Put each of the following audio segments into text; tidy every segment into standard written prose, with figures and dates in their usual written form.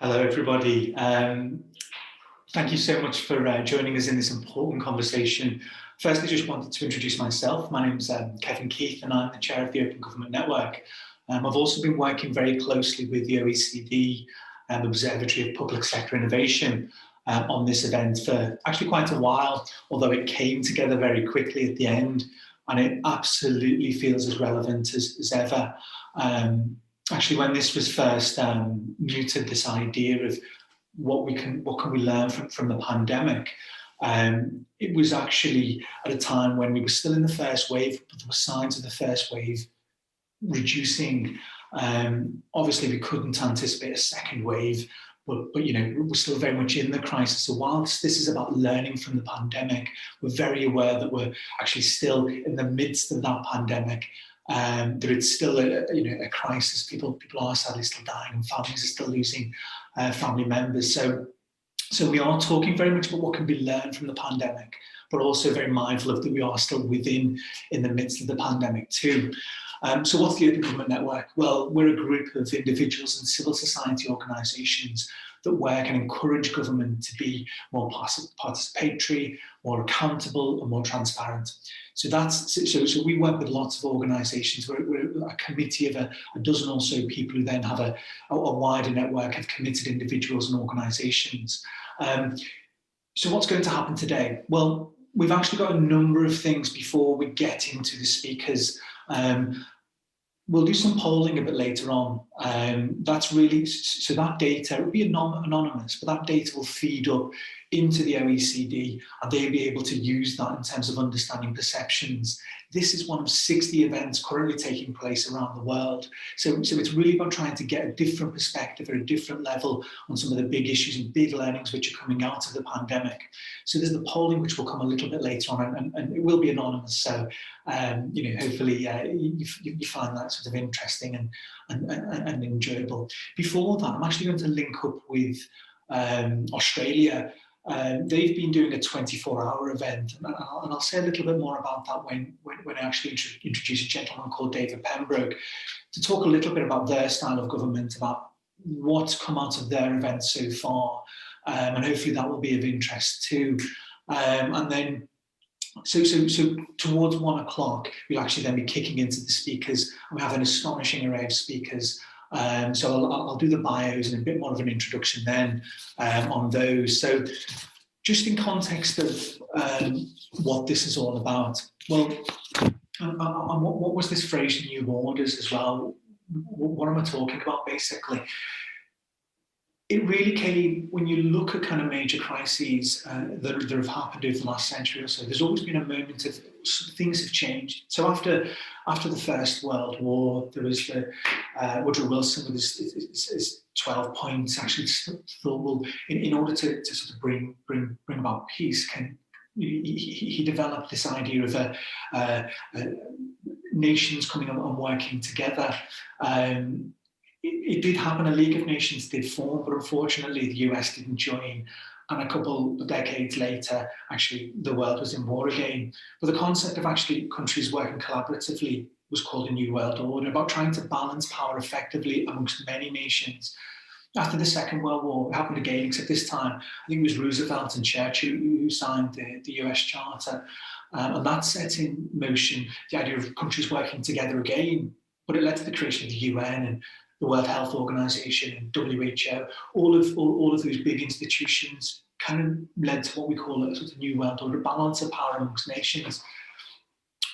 Hello, everybody. Thank you so much for joining us in this important conversation. Firstly, just wanted to introduce myself. My name's Kevin Keith, and I'm the chair of the Open Government Network. I've also been working very closely with the OECD Observatory of Public Sector Innovation on this event for actually quite a while, although it came together very quickly at the end, and it absolutely feels as relevant as ever. Actually, when this was first mooted, this idea of what can we learn from the pandemic, it was actually at a time when we were still in the first wave, but there were signs of the first wave reducing. Obviously, we couldn't anticipate a second wave, but we're still very much in the crisis. So whilst this is about learning from the pandemic, we're very aware that we're actually still in the midst of that pandemic. That it's still a crisis. People are sadly still dying, and families are still losing family members. So we are talking very much about what can be learned from the pandemic, but also very mindful of that we are still in the midst of the pandemic too. So what's the Open Government Network? Well, we're a group of individuals and civil society organisations that work and encourage government to be more participatory, more accountable, and more transparent. So we work with lots of organisations. We're a committee of a dozen or so people who then have a wider network of committed individuals and organisations. So what's going to happen today? Well, we've actually got a number of things before we get into the speakers. We'll do some polling a bit later on. That's really, so that data will be anonymous, but that data will feed up into the OECD, and they'll be able to use that in terms of understanding perceptions. This is one of 60 events currently taking place around the world. So it's really about trying to get a different perspective at a different level on some of the big issues and big learnings which are coming out of the pandemic. So there's the polling, which will come a little bit later on, and it will be anonymous. So, hopefully you find that sort of interesting and enjoyable. Before that, I'm actually going to link up with Australia. They've been doing a 24-hour event, and I'll say a little bit more about that when I actually introduce a gentleman called David Pembroke to talk a little bit about their style of government, about what's come out of their event so far, and hopefully that will be of interest too. And then, so towards 1 o'clock, we'll actually then be kicking into the speakers, and we have an astonishing array of speakers. So I'll do the bios and a bit more of an introduction then on those. So just in context of what this is all about, well, and what was this phrase, new orders as well? What am I talking about basically? It really came when you look at kind of major crises that have happened over the last century or so. There's always been a moment of things have changed. So after the First World War, there was the Woodrow Wilson with his 12 points. Actually, thought, well, in order to sort of bring about peace, he developed this idea of nations coming up and working together. It did happen, a League of Nations did form, but unfortunately the US didn't join. And a couple of decades later, actually, the world was in war again. But the concept of actually countries working collaboratively was called a New World Order, about trying to balance power effectively amongst many nations. After the Second World War, it happened again, except this time, I think it was Roosevelt and Churchill who signed the US Charter. And that set in motion the idea of countries working together again. But it led to the creation of the UN and the World Health Organization and WHO. All of those big institutions kind of led to what we call a sort of new world order, balance of power amongst nations.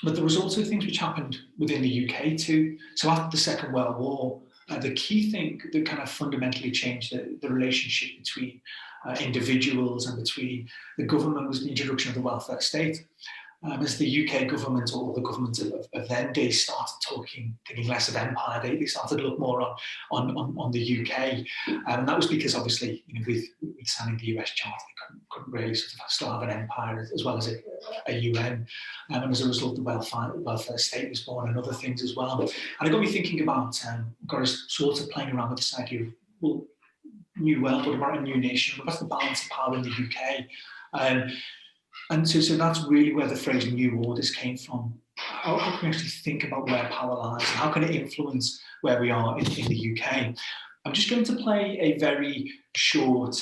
But there was also things which happened within the UK too. So after the Second World War, the key thing that kind of fundamentally changed the relationship between individuals and between the government was the introduction of the welfare state. As the UK government or the government of then days started thinking less of empire, they started to look more on the UK. And that was because obviously, with signing the US Charter, they couldn't really sort of still have an empire as well as a UN. And as a result, the welfare state was born and other things as well. And it got me thinking about, got us sort of playing around with this idea of, well, new world, what about a new nation? What's the balance of power in the UK? And so that's really where the phrase new orders came from. How can we actually think about where power lies and how can it influence where we are in the UK? I'm just going to play a very short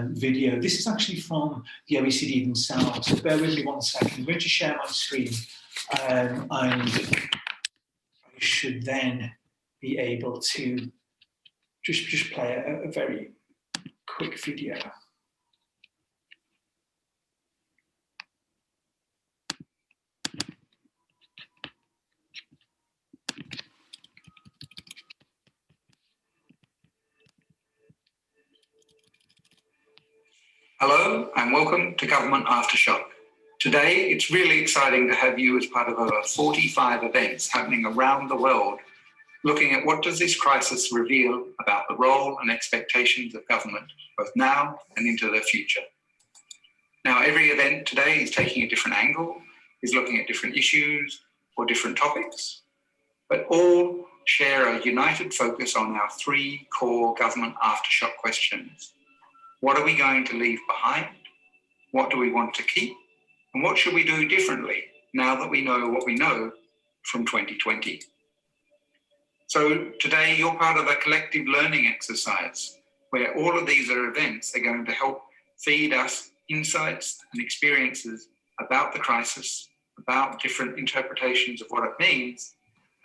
video. This is actually from the OECD themselves. So bear with me 1 second. I'm going to share my screen, and I should then be able to just play a very quick video. Hello and welcome to Government Aftershock. Today, it's really exciting to have you as part of over 45 events happening around the world, looking at what does this crisis reveal about the role and expectations of government, both now and into the future. Now, every event today is taking a different angle, is looking at different issues or different topics, but all share a united focus on our 3 core Government Aftershock questions. What are we going to leave behind? What do we want to keep? And what should we do differently now that we know what we know from 2020? So today you're part of a collective learning exercise where all of these events are going to help feed us insights and experiences about the crisis, about different interpretations of what it means,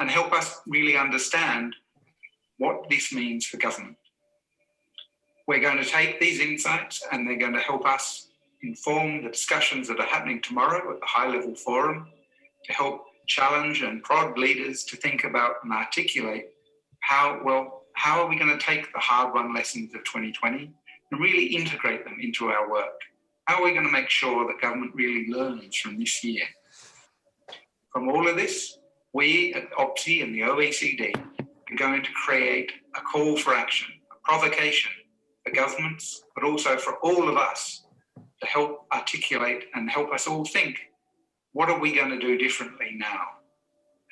and help us really understand what this means for government. We're going to take these insights and they're going to help us inform the discussions that are happening tomorrow at the high-level forum to help challenge and prod leaders to think about and articulate how are we going to take the hard-won lessons of 2020 and really integrate them into our work? How are we going to make sure that government really learns from this year? From all of this, we at OPSI and the OECD are going to create a call for action, a provocation for governments, but also for all of us to help articulate and help us all think, what are we going to do differently now?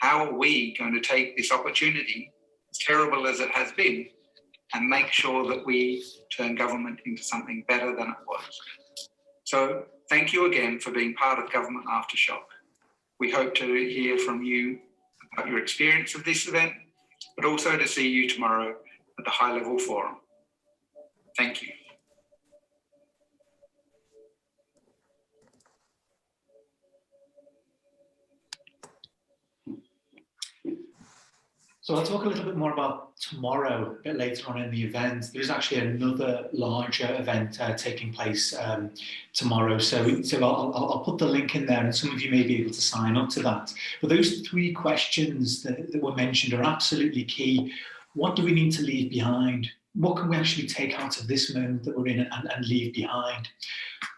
How are we going to take this opportunity, as terrible as it has been, and make sure that we turn government into something better than it was? So thank you again for being part of Government Aftershock. We hope to hear from you about your experience of this event, but also to see you tomorrow at the high-level forum. Thank you. So I'll talk a little bit more about tomorrow, a bit later on in the event. There's actually another larger event taking place tomorrow. So I'll put the link in there and some of you may be able to sign up to that. But those 3 questions that were mentioned are absolutely key. What do we need to leave behind? What can we actually take out of this moment that we're in and leave behind?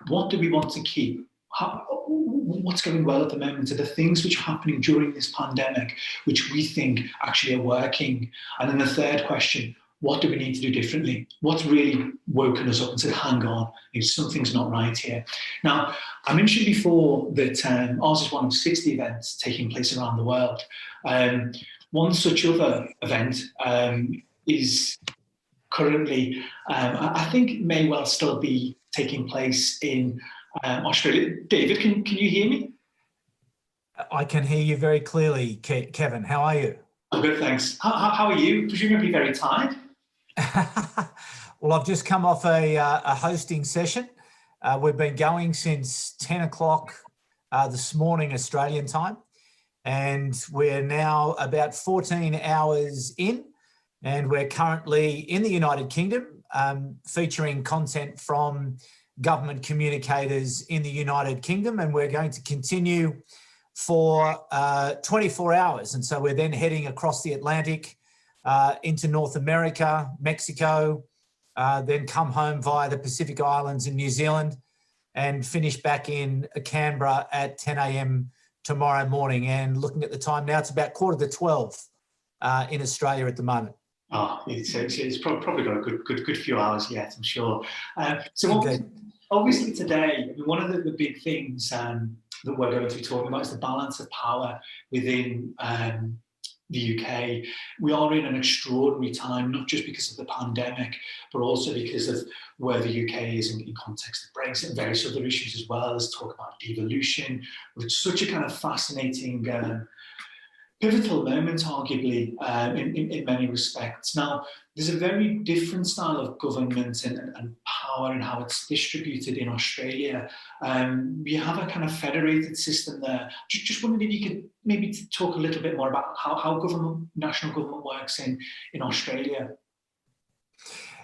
What do we want to keep? What's going well at the moment? Are the things which are happening during this pandemic which we think actually are working? And then the third question, what do we need to do differently? What's really woken us up and said, hang on, something's not right here? Now, I mentioned before that ours is one of 60 events taking place around the world. One such other event is currently, I think may well still be taking place in Australia. David, can you hear me? I can hear you very clearly, Kevin. How are you? I'm good, thanks. How are you? Presumably very tired? Well, I've just come off a hosting session. We've been going since 10 o'clock this morning Australian time, and we're now about 14 hours in, and we're currently in the United Kingdom featuring content from government communicators in the United Kingdom, and we're going to continue for 24 hours. And so we're then heading across the Atlantic into North America, Mexico, then come home via the Pacific Islands in New Zealand and finish back in Canberra at 10 a.m. tomorrow morning. And looking at the time now, it's about 11:45 in Australia at the moment. Oh, it's probably got a good few hours yet, I'm sure. So obviously today, one of the big things that we're going to be talking about is the balance of power within the UK. We are in an extraordinary time, not just because of the pandemic, but also because of where the UK is in context of Brexit and various other issues as well. Let's talk about devolution, which is such a kind of fascinating pivotal moment, arguably, in many respects. Now, there's a very different style of government and power and how it's distributed in Australia. We have a kind of federated system there. Just wondering if you could maybe talk a little bit more about how national government works in Australia.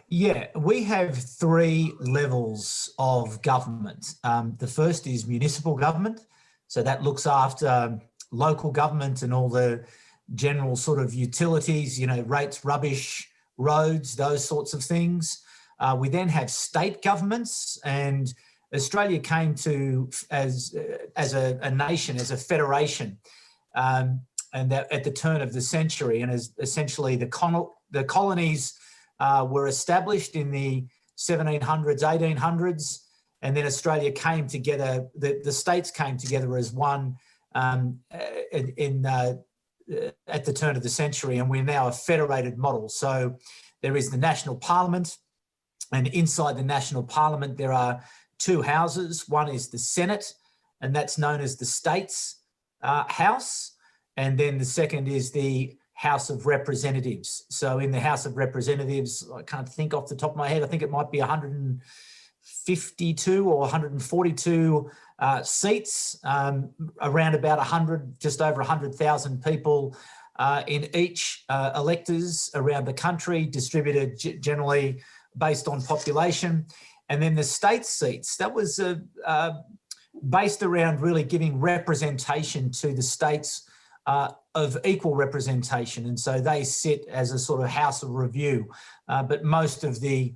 Yeah, we have three levels of government. The first is municipal government. So that looks after local government and all the general sort of utilities, rates, rubbish, roads, those sorts of things. We then have state governments, and Australia came to as a nation, as a federation, and that at the turn of the century, and as essentially the colonies were established in the 1700s, 1800s, and then Australia came together, the states came together as one at the turn of the century, and we're now a federated model. So there is the National Parliament, and inside the National Parliament there are two houses. One is the Senate, and that's known as the States House, and then the second is the House of Representatives. So in the House of Representatives, I can't think off the top of my head, I think it might be 152 or 142 seats, around about 100, just over 100,000 people in each electors around the country, distributed generally based on population. And then the state seats, that was based around really giving representation to the states of equal representation. And so they sit as a sort of house of review, but most of the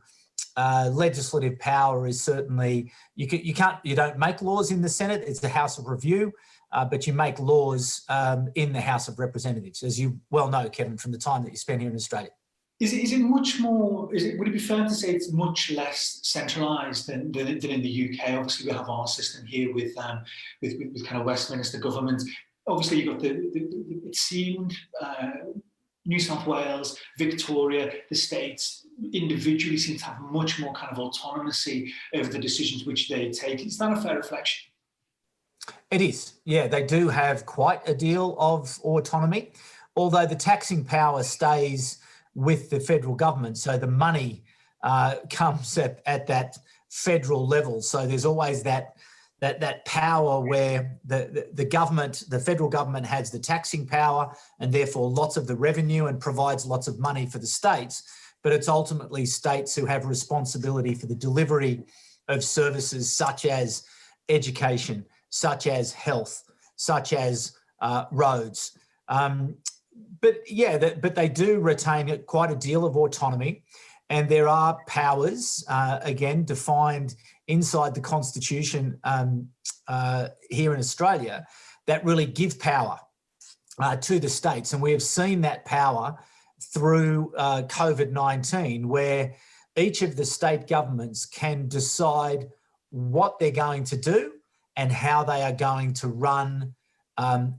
legislative power is certainly, you don't make laws in the Senate, it's a house of review, but you make laws in the House of Representatives, as you well know, Kevin, from the time that you spent here in Australia. Is it much more, would it be fair to say it's much less centralised than in the UK? Obviously, we have our system here with kind of Westminster government. Obviously, you've got it seemed New South Wales, Victoria, the states individually seem to have much more kind of autonomy over the decisions which they take. Is that a fair reflection? It is. Yeah, they do have quite a deal of autonomy, although the taxing power stays with the federal government. So the money comes at that federal level. So there's always that power where the government, the federal government has the taxing power and therefore lots of the revenue and provides lots of money for the states. But it's ultimately states who have responsibility for the delivery of services such as education, such as health, such as roads. But they do retain quite a deal of autonomy, and there are powers, again, defined inside the Constitution here in Australia that really give power to the states. And we have seen that power through COVID-19, where each of the state governments can decide what they're going to do and how they are going to run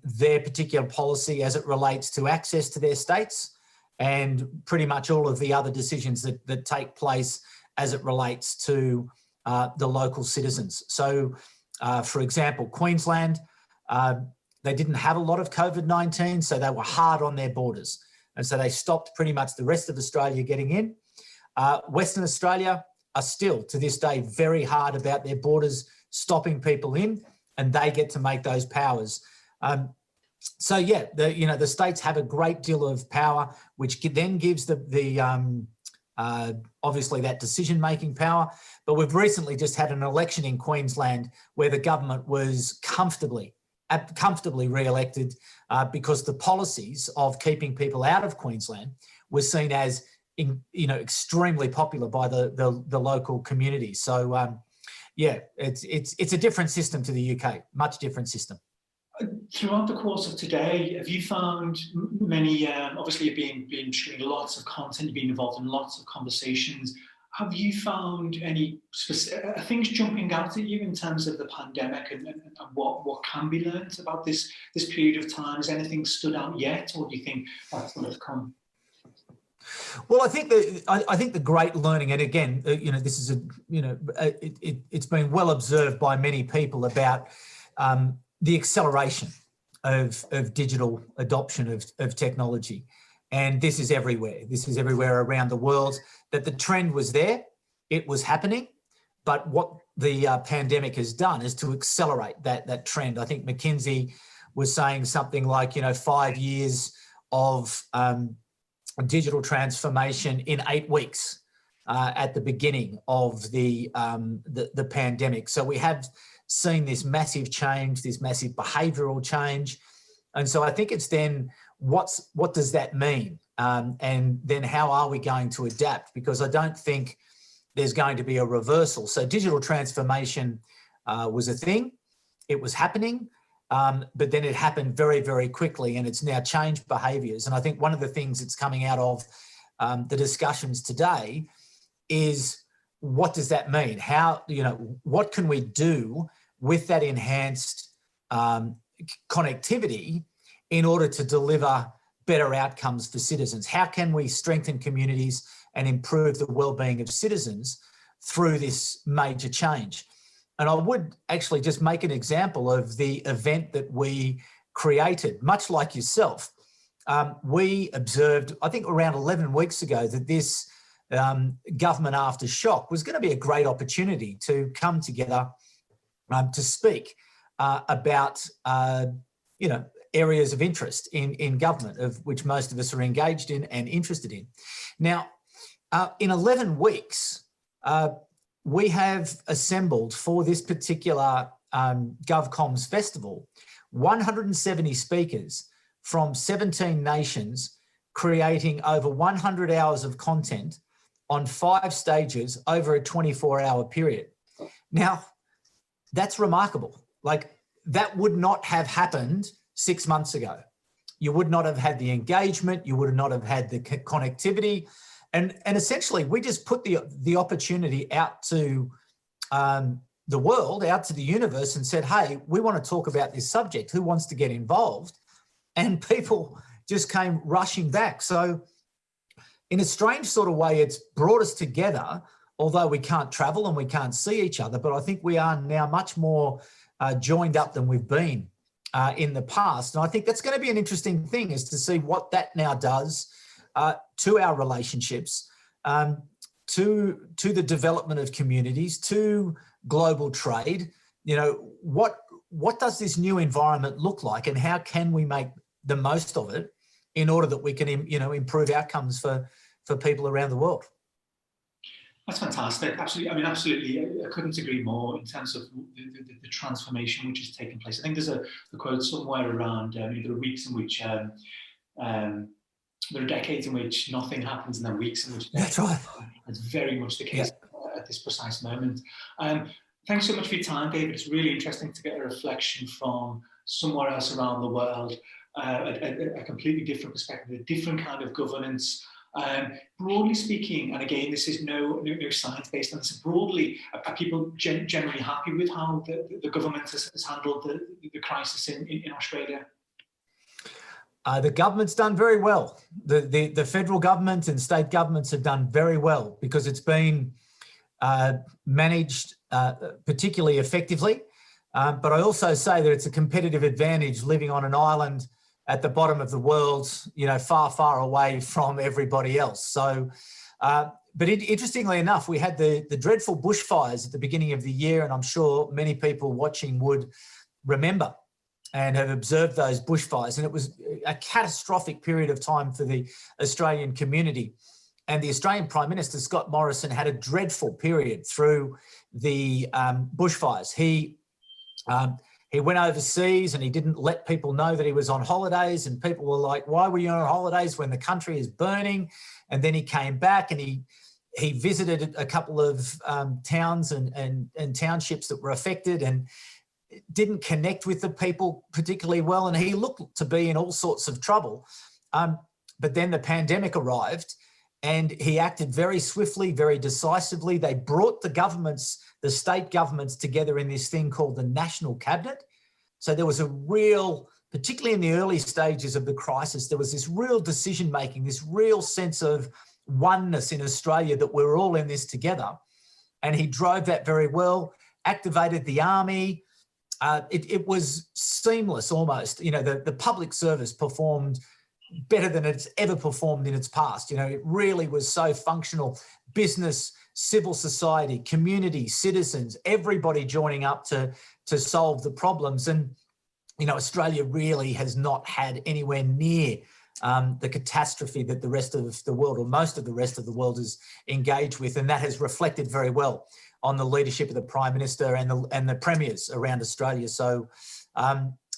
their particular policy as it relates to access to their states and pretty much all of the other decisions that take place as it relates to the local citizens. So, for example, Queensland, they didn't have a lot of COVID-19, so they were hard on their borders. And so they stopped pretty much the rest of Australia getting in. Western Australia are still, to this day, very hard about their borders, stopping people in, and they get to make those powers. So yeah, the states have a great deal of power, which then gives obviously that decision-making power. But we've recently just had an election in Queensland where the government was comfortably re-elected because the policies of keeping people out of Queensland were seen as extremely popular by the local community. So yeah, it's a different system to the UK, much different system. Throughout the course of today, have you found many, obviously you've been sharing lots of content, you've been involved in lots of conversations. Have you found any specific things jumping out at you in terms of the pandemic and what can be learned about this period of time? Has anything stood out yet, or do you think that's going to come? Well, I think the great learning, and again, this is it's been well observed by many people about the acceleration of digital adoption of technology. And this is everywhere. This is everywhere around the world, that the trend was there, it was happening. But what the pandemic has done is to accelerate that trend. I think McKinsey was saying something like, 5 years of digital transformation in 8 weeks at the beginning of the pandemic. So we have seen this massive change, this massive behavioural change. And so I think it's then what does that mean? And then how are we going to adapt? Because I don't think there's going to be a reversal. So digital transformation was a thing, it was happening, but then it happened very, very quickly, and it's now changed behaviours. And I think one of the things that's coming out of the discussions today is, what does that mean? How, what can we do with that enhanced connectivity in order to deliver better outcomes for citizens? How can we strengthen communities and improve the well-being of citizens through this major change? And I would actually just make an example of the event that we created, much like yourself. We observed, I think around 11 weeks ago, that this government aftershock was going to be a great opportunity to come together to speak about, areas of interest in government, of which most of us are engaged in and interested in. Now, in 11 weeks, we have assembled for this particular GovComms festival 170 speakers from 17 nations, creating over 100 hours of content on 5 stages over a 24-hour period. Now, that's remarkable. Like, that would not have happened 6 months ago. You would not have had the engagement, you would not have had the connectivity. And essentially, we just put the opportunity out to the world, out to the universe, and said, hey, we want to talk about this subject. Who wants to get involved? And people just came rushing back. So in a strange sort of way, it's brought us together, although we can't travel and we can't see each other. But I think we are now much more joined up than we've been in the past. And I think that's going to be an interesting thing, is to see what that now does to our relationships, to the development of communities, to global trade. What does this new environment look like, and how can we make the most of it in order that we can, improve outcomes for people around the world? That's fantastic. Absolutely. I mean, absolutely. I couldn't agree more in terms of the transformation which has taken place. I think there's a quote somewhere around, there are weeks in which, there are decades in which nothing happens, and then weeks in which... That's right. That's very much the case at this precise moment. Thanks so much for your time, David. It's really interesting to get a reflection from somewhere else around the world, a completely different perspective, a different kind of governance. Broadly speaking, and again, this is no science based on this, broadly, are people generally happy with how the government has handled the crisis in Australia? The government's done very well. The federal government and state governments have done very well, because it's been managed particularly effectively. But I also say that it's a competitive advantage living on an island at the bottom of the world, far, far away from everybody else. So, but interestingly enough, we had the dreadful bushfires at the beginning of the year, and I'm sure many people watching would remember and have observed those bushfires. And it was a catastrophic period of time for the Australian community. And the Australian Prime Minister, Scott Morrison, had a dreadful period through the bushfires. He went overseas and he didn't let people know that he was on holidays, and people were like, why were you on holidays when the country is burning? And then he came back and he visited a couple of towns and townships that were affected, and didn't connect with the people particularly well. And he looked to be in all sorts of trouble. But then the pandemic arrived, and he acted very swiftly, very decisively. They brought the state governments together in this thing called the National Cabinet. So there was a real, particularly in the early stages of the crisis, there was this real decision-making, this real sense of oneness in Australia, that we're all in this together. And he drove that very well, activated the army, it was seamless almost. You know, the public service performed better than it's ever performed in its past. You know, it really was so functional. Business, civil society, community, citizens, everybody joining up to solve the problems. And, you know, Australia really has not had anywhere near the catastrophe that the rest of the world, or most of the rest of the world, is engaged with. And that has reflected very well on the leadership of the Prime Minister and the premiers around Australia. So,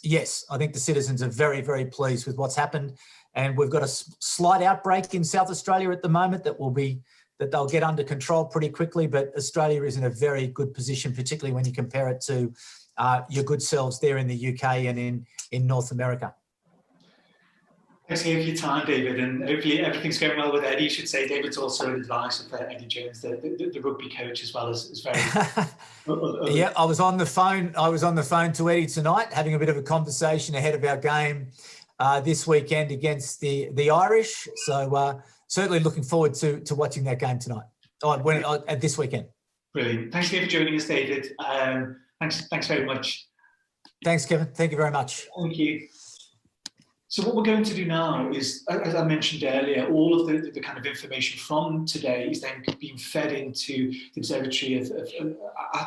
yes, I think the citizens are very, very pleased with what's happened. And we've got a slight outbreak in South Australia at the moment that they'll get under control pretty quickly. But Australia is in a very good position, particularly when you compare it to your good selves there in the UK and in North America. Thanks again for your time, David, and hopefully everything's going well with Eddie. You should say David's also an advisor for Eddie Jones, the rugby coach, as well as very. Yeah, I was on the phone. To Eddie tonight, having a bit of a conversation ahead of our game this weekend against the Irish. So certainly looking forward to watching that game tonight. This weekend. Brilliant. Thanks again for joining us, David. Thanks very much. Thanks, Kevin. Thank you very much. Thank you. So what we're going to do now is, as I mentioned earlier, all of the kind of information from today is then being fed into the Observatory at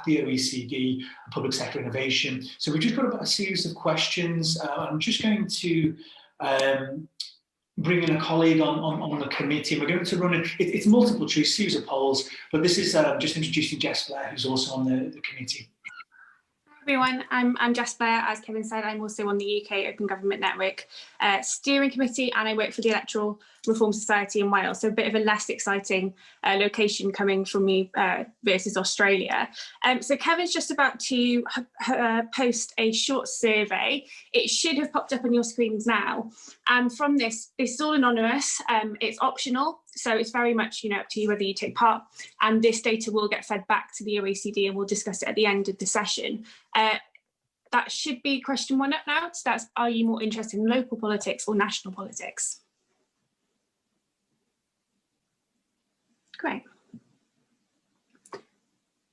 the OECD, Public Sector Innovation. So we've just got a series of questions. I'm just going to bring in a colleague on the committee. We're going to run it's multiple choice, series of polls, but this is just introducing Jess Blair, who's also on the committee. Everyone, I'm Jess Blair. As Kevin said, I'm also on the UK Open Government Network steering committee, and I work for the Electoral Reform Society in Wales, so a bit of a less exciting location coming from me versus Australia. So Kevin's just about to post a short survey. It should have popped up on your screens now, and from this is all anonymous. It's optional, so it's very much up to you whether you take part, and this data will get fed back to the OECD, and we'll discuss it at the end of the session. That should be question one up now. So that's, are you more interested in local politics or national politics? Great.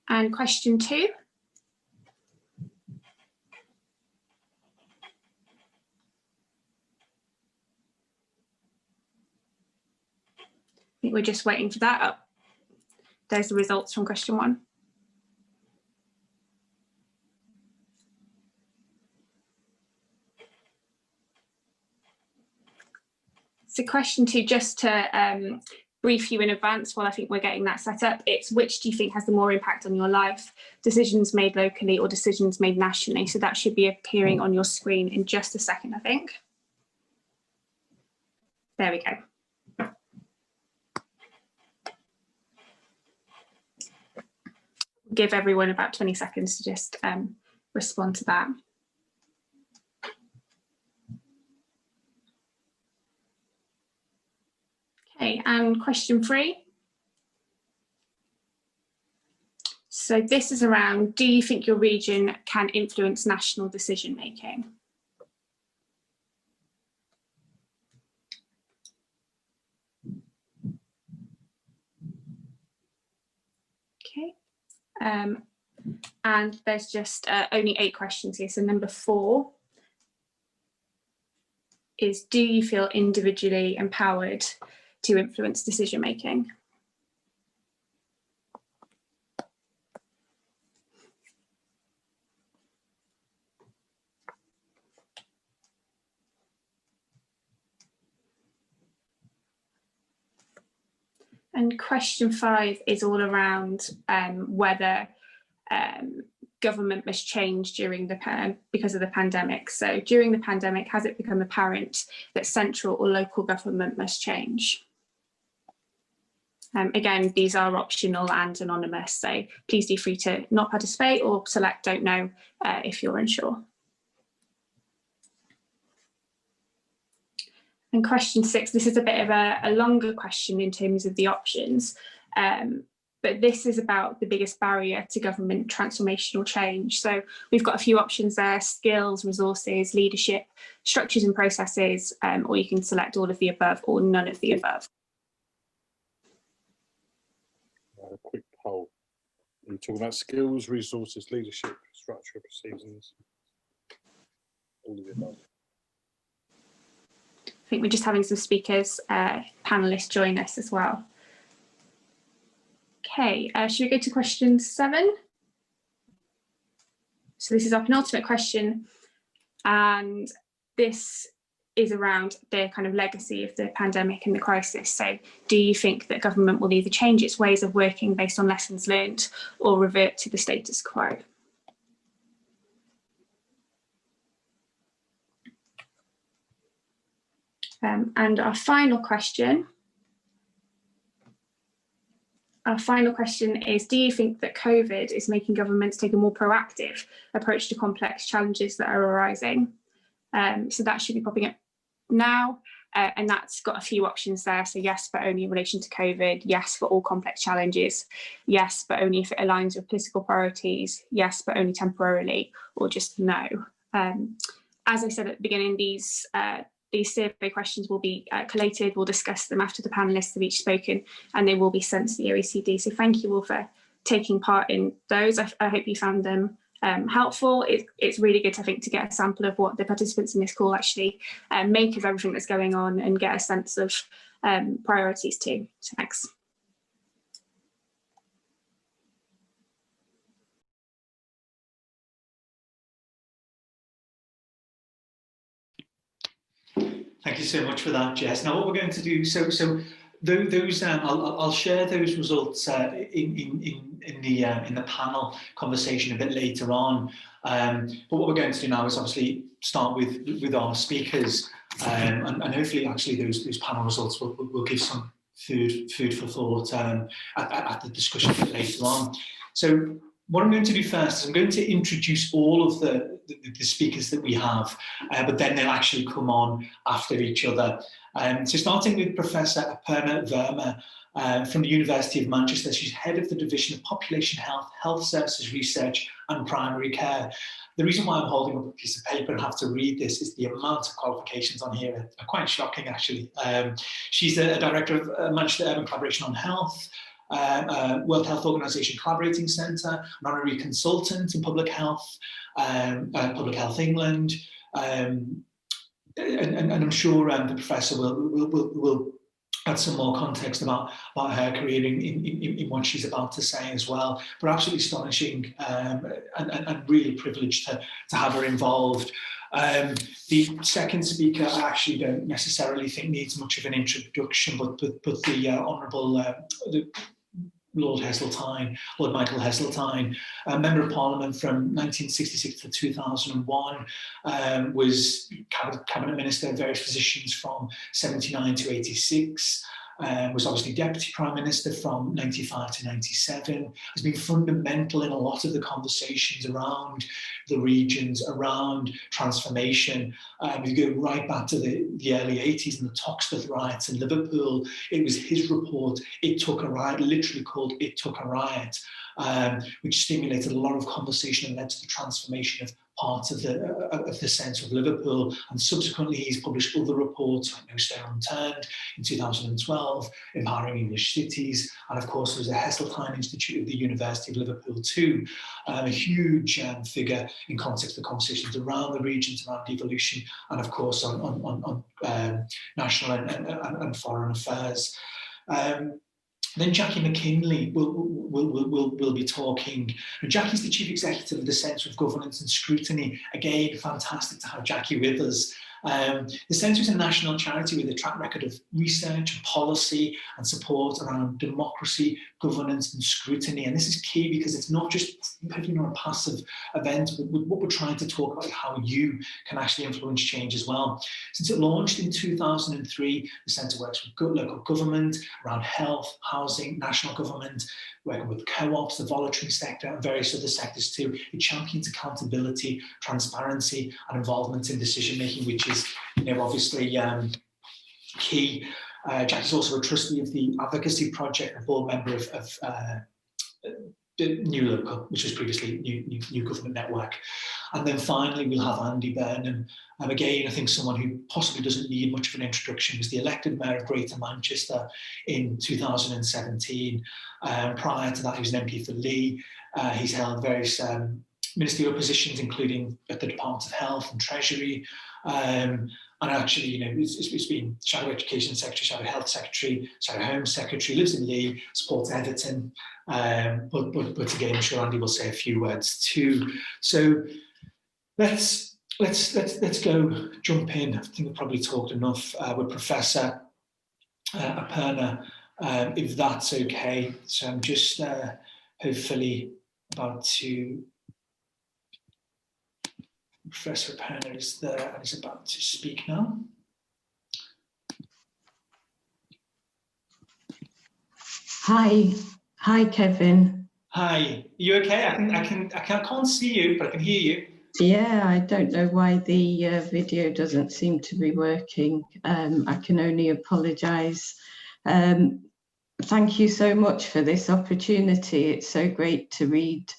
And question two. I think we're just waiting for that up. There's the results from question one. So question two, just to brief you in advance while I think we're getting that set up, it's which do you think has the more impact on your life? Decisions made locally or decisions made nationally? So that should be appearing on your screen in just a second, I think. There we go. Give everyone about 20 seconds to just respond to that. Okay, and question three. So this is around, do you think your region can influence national decision making? Okay, and there's just only 8 questions here. So number 4 is, do you feel individually empowered to influence decision making? And question 5 is all around whether government must change during because of the pandemic. So during the pandemic, has it become apparent that central or local government must change? Again, these are optional and anonymous, so please do free to not participate or select don't know if you're unsure. And question 6, this is a bit of a longer question in terms of the options, but this is about the biggest barrier to government transformational change. So we've got a few options there: skills, resources, leadership, structures and processes, or you can select all of the above or none of the above. A quick poll. Are you talking about skills, resources, leadership, structure, procedures? all of the above. I think we're just having some speakers, panelists join us as well. Okay, should we go to question 7? So this is our penultimate question, and this is around the kind of legacy of the pandemic and the crisis. So do you think that government will either change its ways of working based on lessons learned or revert to the status quo? And our final question is, do you think that COVID is making governments take a more proactive approach to complex challenges that are arising? So that should be popping up now, and that's got a few options there. So yes, but only in relation to COVID. Yes, for all complex challenges. Yes, but only if it aligns with political priorities. Yes, but only temporarily, or just no. As I said at the beginning, these survey questions will be collated. We'll discuss them after the panelists have each spoken, and they will be sent to the OECD. So thank you all for taking part in those. I hope you found them helpful. It's really good, I think, to get a sample of what the participants in this call actually make of everything that's going on and get a sense of priorities too. So thanks. Thank you so much for that, Jess. Now, what we're going to do, those I'll share those results in the panel conversation a bit later on. But what we're going to do now is obviously start with our speakers, and hopefully, actually, those panel results will give some food for thought at the discussion a bit later on. So what I'm going to do first is I'm going to introduce all of the speakers that we have, but then they'll actually come on after each other. So starting with Professor Arpana Verma from the University of Manchester. She's head of the Division of Population Health, Health Services Research and Primary Care. The reason why I'm holding up a piece of paper and have to read this is the amount of qualifications on here are quite shocking, actually. She's a director of Manchester Urban Collaboration on Health, World Health Organization Collaborating Centre, an honorary consultant in public health, Public Health England, and I'm sure the professor will add some more context about her career in what she's about to say as well. But absolutely astonishing and really privileged to have her involved. The second speaker I actually don't necessarily think needs much of an introduction, but the Honourable Lord Michael Heseltine, a Member of Parliament from 1966 to 2001, was Cabinet Minister of various positions from 79 to 86, was obviously Deputy Prime Minister from 95 to 97, has been fundamental in a lot of the conversations around the regions, around transformation. If you go right back to the early 80s and the Toxteth riots in Liverpool, it was his report, It Took a Riot, literally called It Took a Riot, which stimulated a lot of conversation and led to the transformation of parts of the centre of Liverpool. And subsequently, he's published other reports like No Stone Unturned in 2012, Empowering English Cities, and of course, there's a Heseltine Institute of the University of Liverpool too, a huge figure in context of conversations around the regions, around devolution, and of course on national and foreign affairs. Then Jacqui McKinlay will be talking. Jacqui's the Chief Executive of the Centre of Governance and Scrutiny. Again, fantastic to have Jacqui with us. The Centre is a national charity with a track record of research and policy and support around democracy, governance and scrutiny. And this is key because it's not just a passive event, but what we're trying to talk about is how you can actually influence change as well. Since it launched in 2003, the Centre works with local government around health, housing, national government, working with co-ops, the voluntary sector and various other sectors too. It champions accountability, transparency and involvement in decision-making, which is obviously key. Jack is also a trustee of the Advocacy Project, a board member of New Local, which was previously New Government Network. And then finally, we'll have Andy Burnham. Again, I think someone who possibly doesn't need much of an introduction, was the elected Mayor of Greater Manchester in 2017. Prior to that, he was an MP for Lee. He's held various ministerial positions, including at the Department of Health and Treasury. And actually, you know, it's been Shadow Education Secretary, Shadow Health Secretary, Shadow Home Secretary, lives in Lee, supports Everton. But again, I'm sure Andy will say a few words too. So let's go jump in. I think we've probably talked enough with Professor Arpana, if that's okay. So I'm just hopefully about to. Professor Arpana is there and is about to speak now. Hi, Kevin. Hi, you okay? I can't see you, but I can hear you. Yeah, I don't know why the video doesn't seem to be working. I can only apologise. Thank you so much for this opportunity. It's so great to read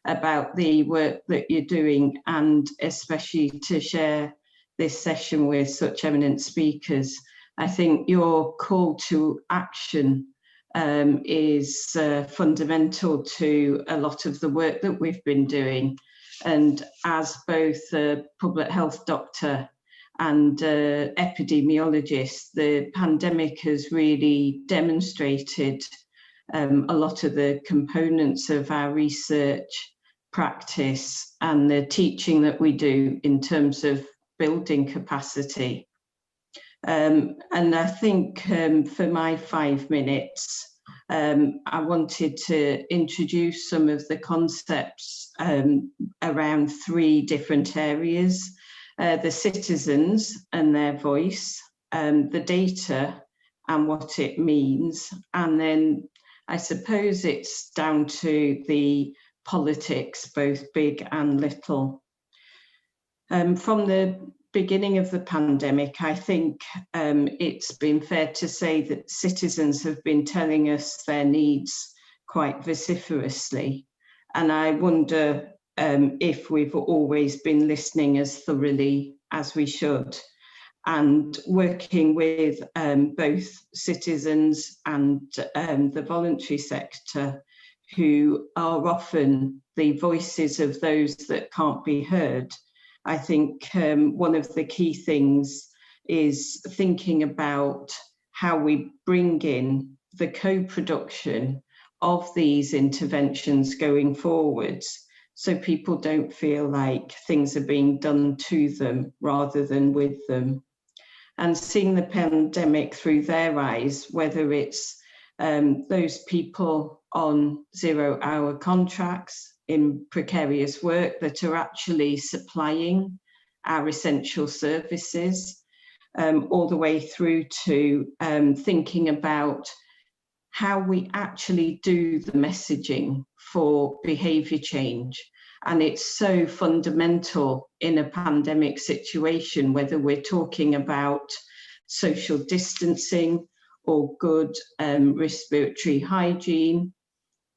about the work that you're doing, and especially to share this session with such eminent speakers. I think your call to action is fundamental to a lot of the work that we've been doing. And as both a public health doctor and epidemiologist, the pandemic has really demonstrated a lot of the components of our research practice and the teaching that we do in terms of building capacity. And I think for my 5 minutes, I wanted to introduce some of the concepts around 3 different areas: the citizens and their voice, the data and what it means, and then I suppose it's down to the politics, both big and little. From the beginning of the pandemic, I think it's been fair to say that citizens have been telling us their needs quite vociferously. And I wonder if we've always been listening as thoroughly as we should. And working with both citizens and the voluntary sector, who are often the voices of those that can't be heard, I think one of the key things is thinking about how we bring in the co-production of these interventions going forwards, so people don't feel like things are being done to them rather than with them. And seeing the pandemic through their eyes, whether it's those people on 0-hour contracts in precarious work that are actually supplying our essential services, all the way through to thinking about how we actually do the messaging for behaviour change. And it's so fundamental in a pandemic situation, whether we're talking about social distancing or good respiratory hygiene,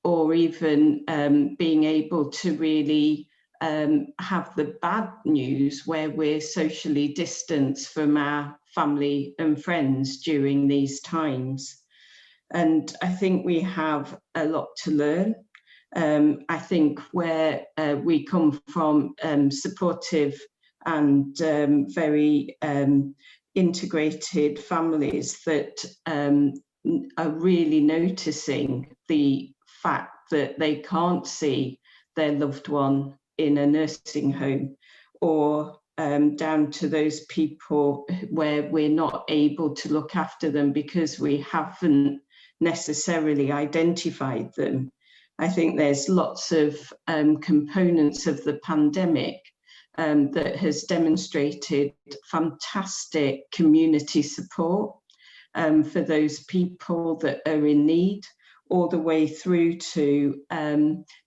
or even being able to really have the bad news where we're socially distanced from our family and friends during these times. And I think we have a lot to learn. I think where we come from, supportive and very integrated families that are really noticing the fact that they can't see their loved one in a nursing home, or down to those people where we're not able to look after them because we haven't necessarily identified them. I think there's lots of components of the pandemic that has demonstrated fantastic community support for those people that are in need, all the way through to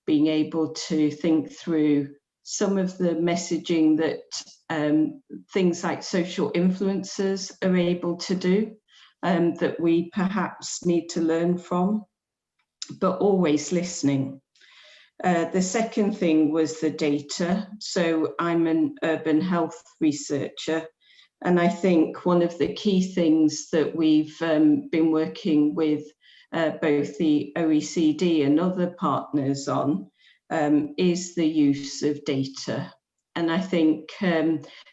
being able to think through some of the messaging that things like social influencers are able to do, that we perhaps need to learn from, but always listening. The second thing was the data. So I'm an urban health researcher, and I think one of the key things that we've been working with both the OECD and other partners on is the use of data. And I think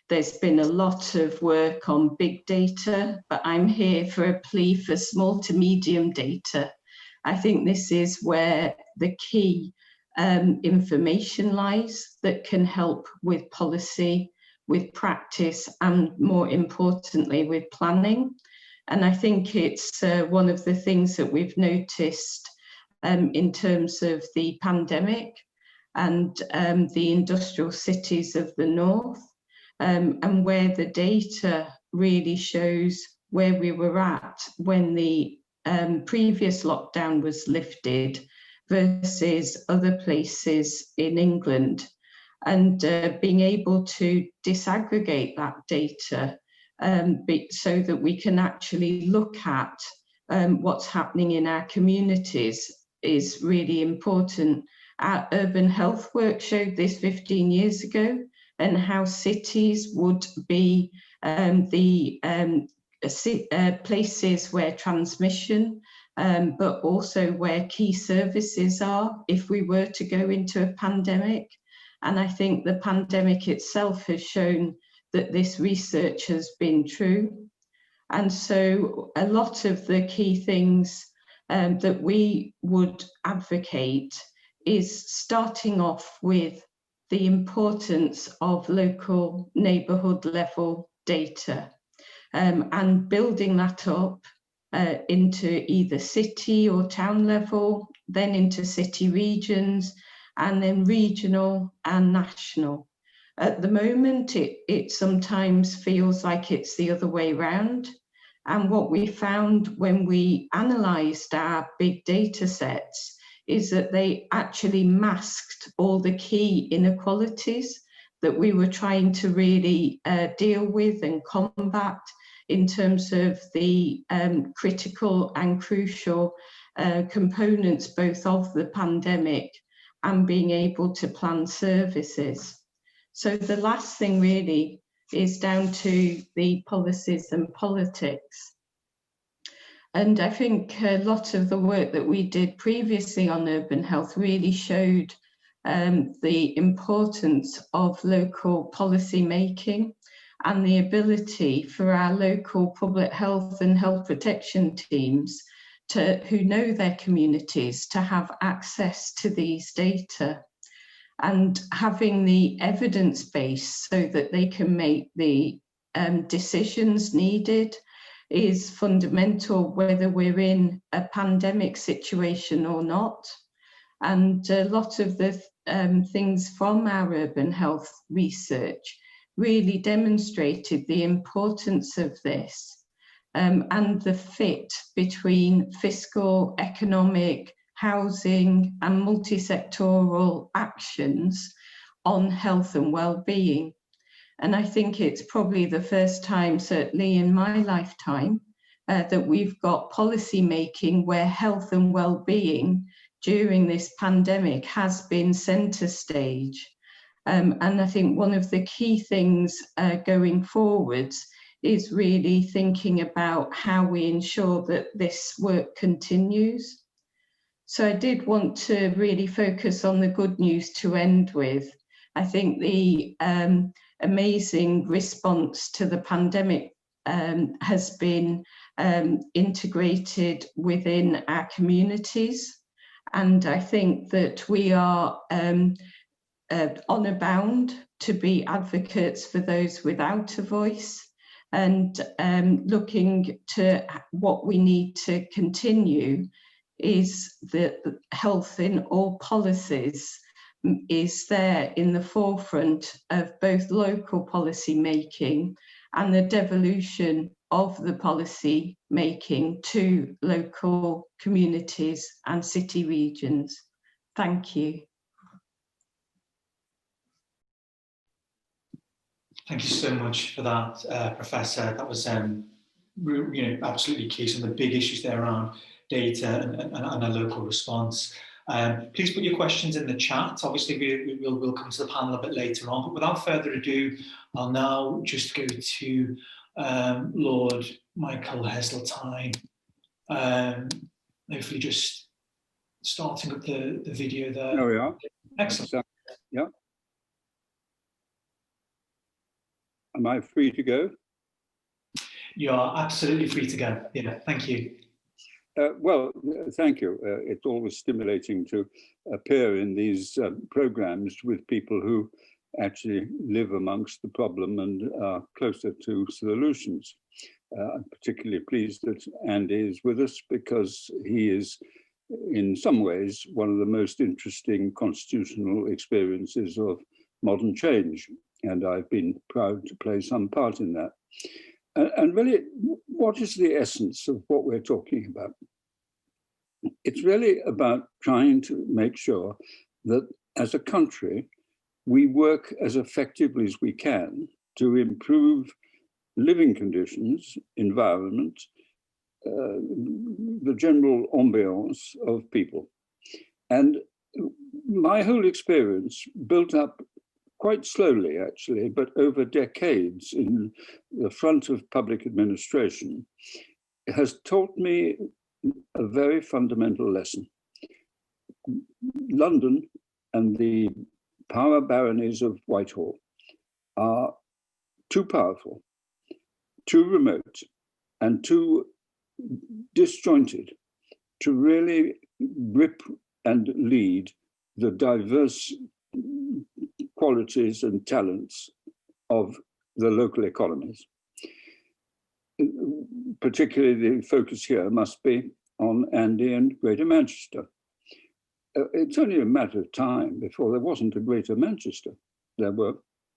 there's been a lot of work on big data, but I'm here for a plea for small to medium data. I think this is where the key information lies that can help with policy, with practice, and more importantly, with planning. And I think it's one of the things that we've noticed in terms of the pandemic and the industrial cities of the north, and where the data really shows where we were at when the previous lockdown was lifted versus other places in England, and being able to disaggregate that data so that we can actually look at what's happening in our communities is really important. Our urban health work showed this 15 years ago, and how cities would be the places where transmission, but also where key services are if we were to go into a pandemic. And I think the pandemic itself has shown that this research has been true. And so a lot of the key things that we would advocate is starting off with the importance of local neighbourhood level data, and building that up into either city or town level, then into city regions, and then regional and national. At the moment, it sometimes feels like it's the other way around. And what we found when we analysed our big data sets is that they actually masked all the key inequalities that we were trying to really deal with and combat in terms of the critical and crucial components both of the pandemic and being able to plan services. So the last thing really is down to the policies and politics. And I think a lot of the work that we did previously on urban health really showed the importance of local policy making and the ability for our local public health and health protection teams who know their communities to have access to these data, and having the evidence base so that they can make the decisions needed is fundamental, whether we're in a pandemic situation or not. And a lot of the things from our urban health research really demonstrated the importance of this and the fit between fiscal, economic, housing and multi-sectoral actions on health and well-being. And I think it's probably the first time, certainly in my lifetime, that we've got policy making where health and well-being during this pandemic has been centre stage. And I think one of the key things going forwards is really thinking about how we ensure that this work continues. So I did want to really focus on the good news to end with. I think the amazing response to the pandemic has been integrated within our communities. And I think that we are honour bound to be advocates for those without a voice, and looking to what we need to continue is that health in all policies is there in the forefront of both local policy making and the devolution of the policy making to local communities and city regions. Thank you. Thank you so much for that, Professor. That was absolutely key. Some of the big issues there around data and a local response. Please put your questions in the chat. Obviously, we'll come to the panel a bit later on. But without further ado, I'll now just go to Lord Michael Heseltine. Hopefully, just starting up the video there. There we are. Excellent. Yeah. Am I free to go? You are absolutely free to go. Yeah, thank you. Well, thank you. It's always stimulating to appear in these programs with people who actually live amongst the problem and are closer to solutions. I'm particularly pleased that Andy is with us because he is, in some ways, one of the most interesting constitutional experiences of modern change. And I've been proud to play some part in that. And really, what is the essence of what we're talking about? It's really about trying to make sure that as a country, we work as effectively as we can to improve living conditions, environment, the general ambiance of people. And my whole experience built up quite slowly, actually, but over decades in the front of public administration, has taught me a very fundamental lesson. London and the power baronies of Whitehall are too powerful, too remote, and too disjointed to really grip and lead the diverse qualities and talents of the local economies. Particularly the focus here must be on Andy and Greater Manchester. It's only a matter of time before there wasn't a Greater Manchester. There were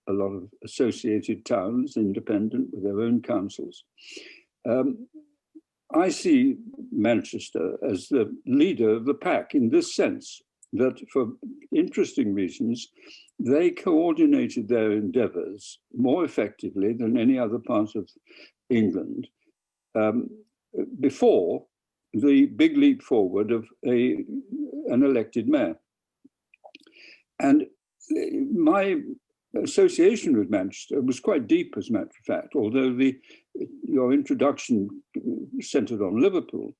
a lot of associated towns, independent with their own councils. I see Manchester as the leader of the pack in this sense, that for interesting reasons, they coordinated their endeavours more effectively than any other part of England before the big leap forward of an elected mayor. And my association with Manchester was quite deep, as a matter of fact, although your introduction centred on Liverpool.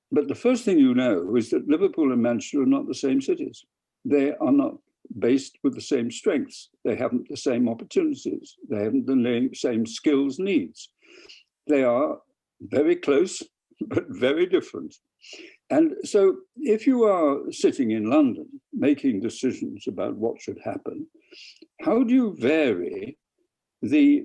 But the first thing you know is that Liverpool and Manchester are not the same cities. They are not based with the same strengths. They haven't the same opportunities. They haven't the same skills needs. They are very close, but very different. And so if you are sitting in London making decisions about what should happen, how do you vary the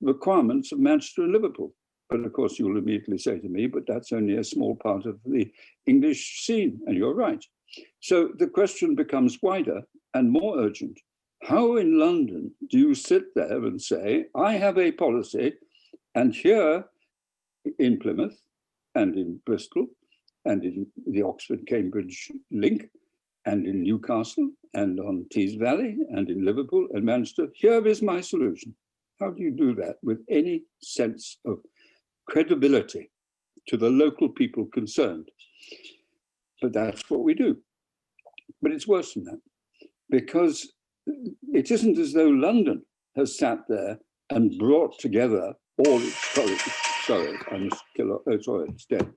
requirements of Manchester and Liverpool? But of course, you'll immediately say to me, but that's only a small part of the English scene. And you're right. So the question becomes wider and more urgent. How in London do you sit there and say, I have a policy, and here in Plymouth and in Bristol and in the Oxford-Cambridge link and in Newcastle and on Tees Valley and in Liverpool and Manchester, here is my solution. How do you do that with any sense of credibility to the local people concerned? But that's what we do. But it's worse than that, because it isn't as though London has sat there and brought together all its colleagues. Sorry, I must kill. Oh, sorry, it's dead.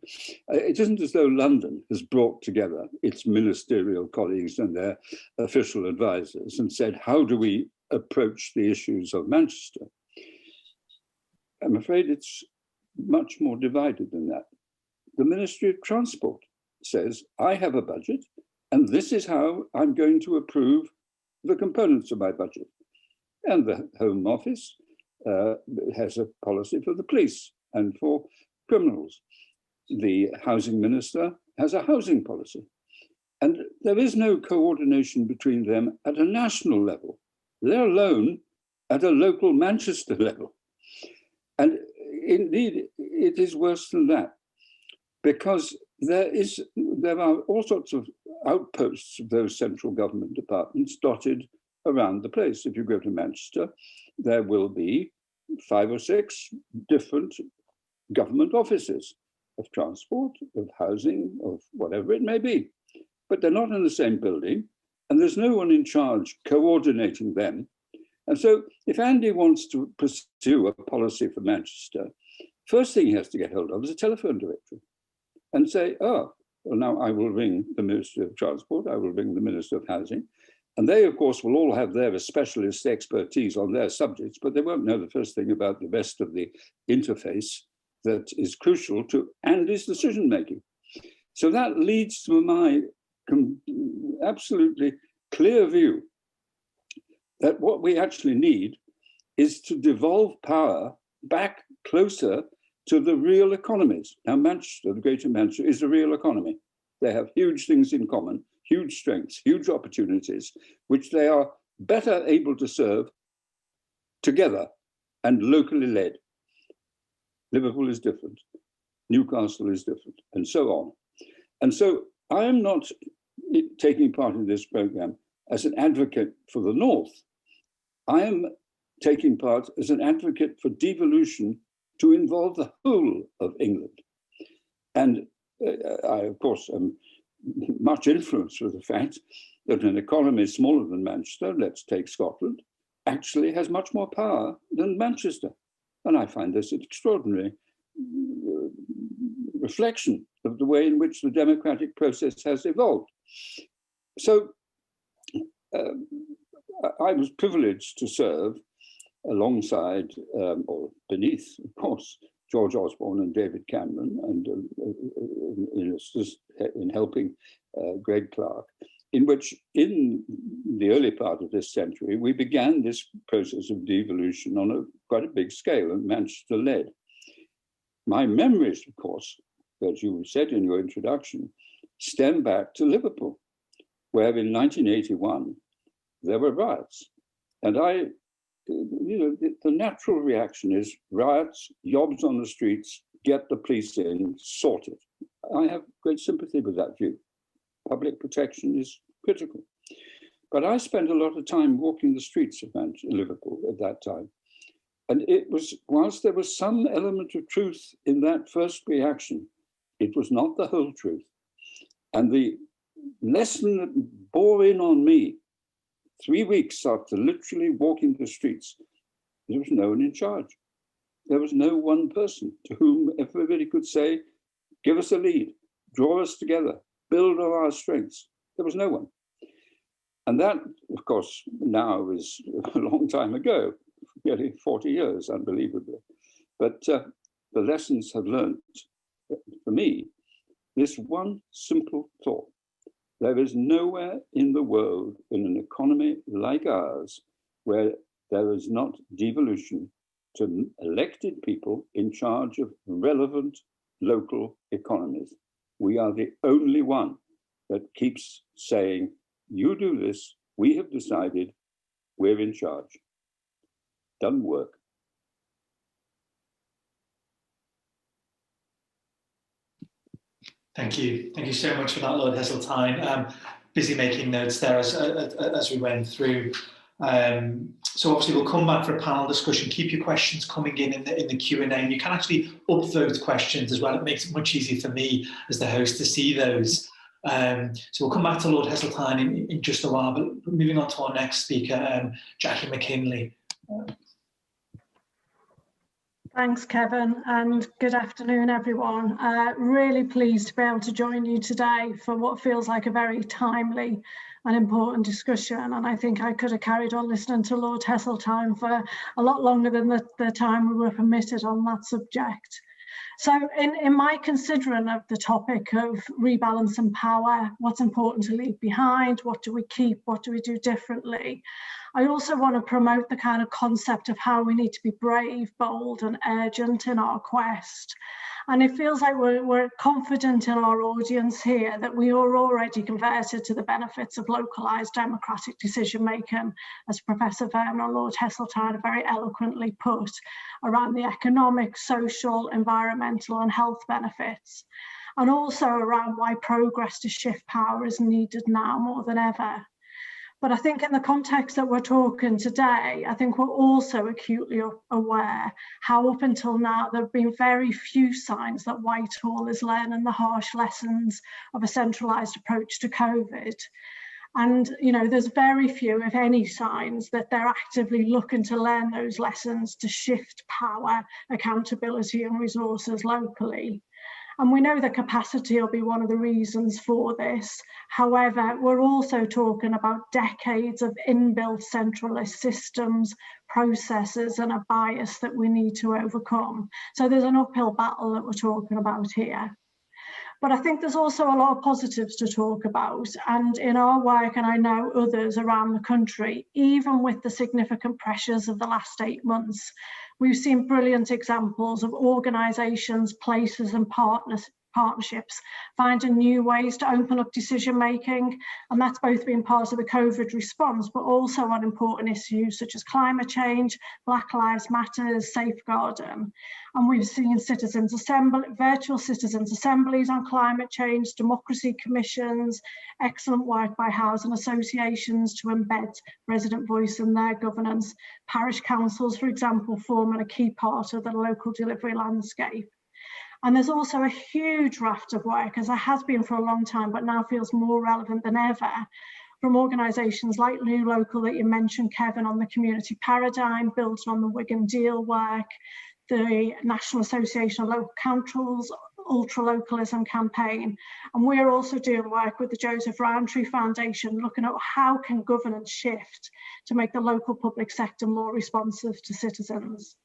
It isn't as though London has brought together its ministerial colleagues and their official advisors and said, how do we approach the issues of Manchester? I'm afraid it's much more divided than that. The Ministry of Transport says, I have a budget, and this is how I'm going to approve the components of my budget. And the Home Office has a policy for the police and for criminals. The Housing Minister has a housing policy. And there is no coordination between them at a national level, let alone at a local Manchester level. And indeed, it is worse than that, because there are all sorts of outposts of those central government departments dotted around the place. If you go to Manchester, there will be 5 or 6 different government offices of transport, of housing, of whatever it may be. But they're not in the same building, and there's no one in charge coordinating them. And so if Andy wants to pursue a policy for Manchester, first thing he has to get hold of is a telephone directory and say, oh, well, now I will ring the Ministry of Transport, I will ring the Minister of Housing, And they, of course, will all have their specialist expertise on their subjects, but they won't know the first thing about the rest of the interface that is crucial to Andy's decision-making. So that leads to my absolutely clear view that what we actually need is to devolve power back closer to the real economies. Now, Manchester, the Greater Manchester, is a real economy. They have huge things in common, huge strengths, huge opportunities, which they are better able to serve together and locally led. Liverpool is different, Newcastle is different, and so on. And so I am not taking part in this program as an advocate for the North. I am taking part as an advocate for devolution to involve the whole of England. And I, of course, am much influenced with the fact that an economy smaller than Manchester, let's take Scotland, actually has much more power than Manchester. And I find this an extraordinary reflection of the way in which the democratic process has evolved. So I was privileged to serve alongside, or beneath, of course, George Osborne and David Cameron, and in helping Greg Clark, in which in the early part of this century, we began this process of devolution on quite a big scale, and Manchester led. My memories, of course, as you said in your introduction, stem back to Liverpool, where in 1981, there were riots. And the natural reaction is riots, yobs on the streets, get the police in, sort it. I have great sympathy with that view. Public protection is critical. But I spent a lot of time walking the streets of Liverpool at that time. And it was, whilst there was some element of truth in that first reaction, it was not the whole truth. And the lesson that bore in on me 3 weeks after literally walking the streets, there was no one in charge. There was no one person to whom everybody could say, give us a lead, draw us together, build on our strengths. There was no one. And that, of course, now is a long time ago, nearly 40 years, unbelievably. But the lessons have learned, for me, this one simple thought. There is nowhere in the world, in an economy like ours, where there is not devolution to elected people in charge of relevant local economies. We are the only one that keeps saying, you do this, we have decided, we're in charge. Doesn't work. Thank you. Thank you so much for that, Lord Heseltine. Busy making notes there as we went through. So obviously we'll come back for a panel discussion. Keep your questions coming in the Q&A. And you can actually upvote questions as well. It makes it much easier for me as the host to see those. So we'll come back to Lord Heseltine in just a while, but moving on to our next speaker, Jacqui McKinlay. Thanks, Kevin, and good afternoon, everyone. Really pleased to be able to join you today for what feels like a very timely and important discussion. And I think I could have carried on listening to Lord Heseltine for a lot longer than the time we were permitted on that subject. So in my considering of the topic of rebalancing power, what's important to leave behind, what do we keep, what do we do differently, I also want to promote the kind of concept of how we need to be brave, bold and urgent in our quest. And it feels like we're confident in our audience here that we are already converted to the benefits of localised democratic decision making, as Professor Verma and Lord Heseltine very eloquently put, around the economic, social, environmental and health benefits, and also around why progress to shift power is needed now more than ever. But I think in the context that we're talking today, I think we're also acutely aware how up until now there have been very few signs that Whitehall is learning the harsh lessons of a centralised approach to COVID. And, you know, there's very few, if any, signs that they're actively looking to learn those lessons to shift power, accountability and resources locally. And we know that capacity will be one of the reasons for this. However, we're also talking about decades of inbuilt centralist systems, processes, and a bias that we need to overcome. So there's an uphill battle that we're talking about here. But I think there's also a lot of positives to talk about. And in our work, and I know others around the country, even with the significant pressures of the last 8 months, we've seen brilliant examples of organisations, places and partnerships finding new ways to open up decision making, and that's both been part of the COVID response, but also on important issues such as climate change, Black Lives Matter, safeguarding. And we've seen virtual citizens assemblies on climate change, democracy commissions, excellent work by housing associations to embed resident voice in their governance, parish councils, for example, forming a key part of the local delivery landscape. And there's also a huge raft of work, as there has been for a long time, but now feels more relevant than ever, from organisations like New Local that you mentioned, Kevin, on the community paradigm, building on the Wigan Deal work, the National Association of Local Councils, ultra-localism campaign. And we're also doing work with the Joseph Rowntree Foundation, looking at how can governance shift to make the local public sector more responsive to citizens.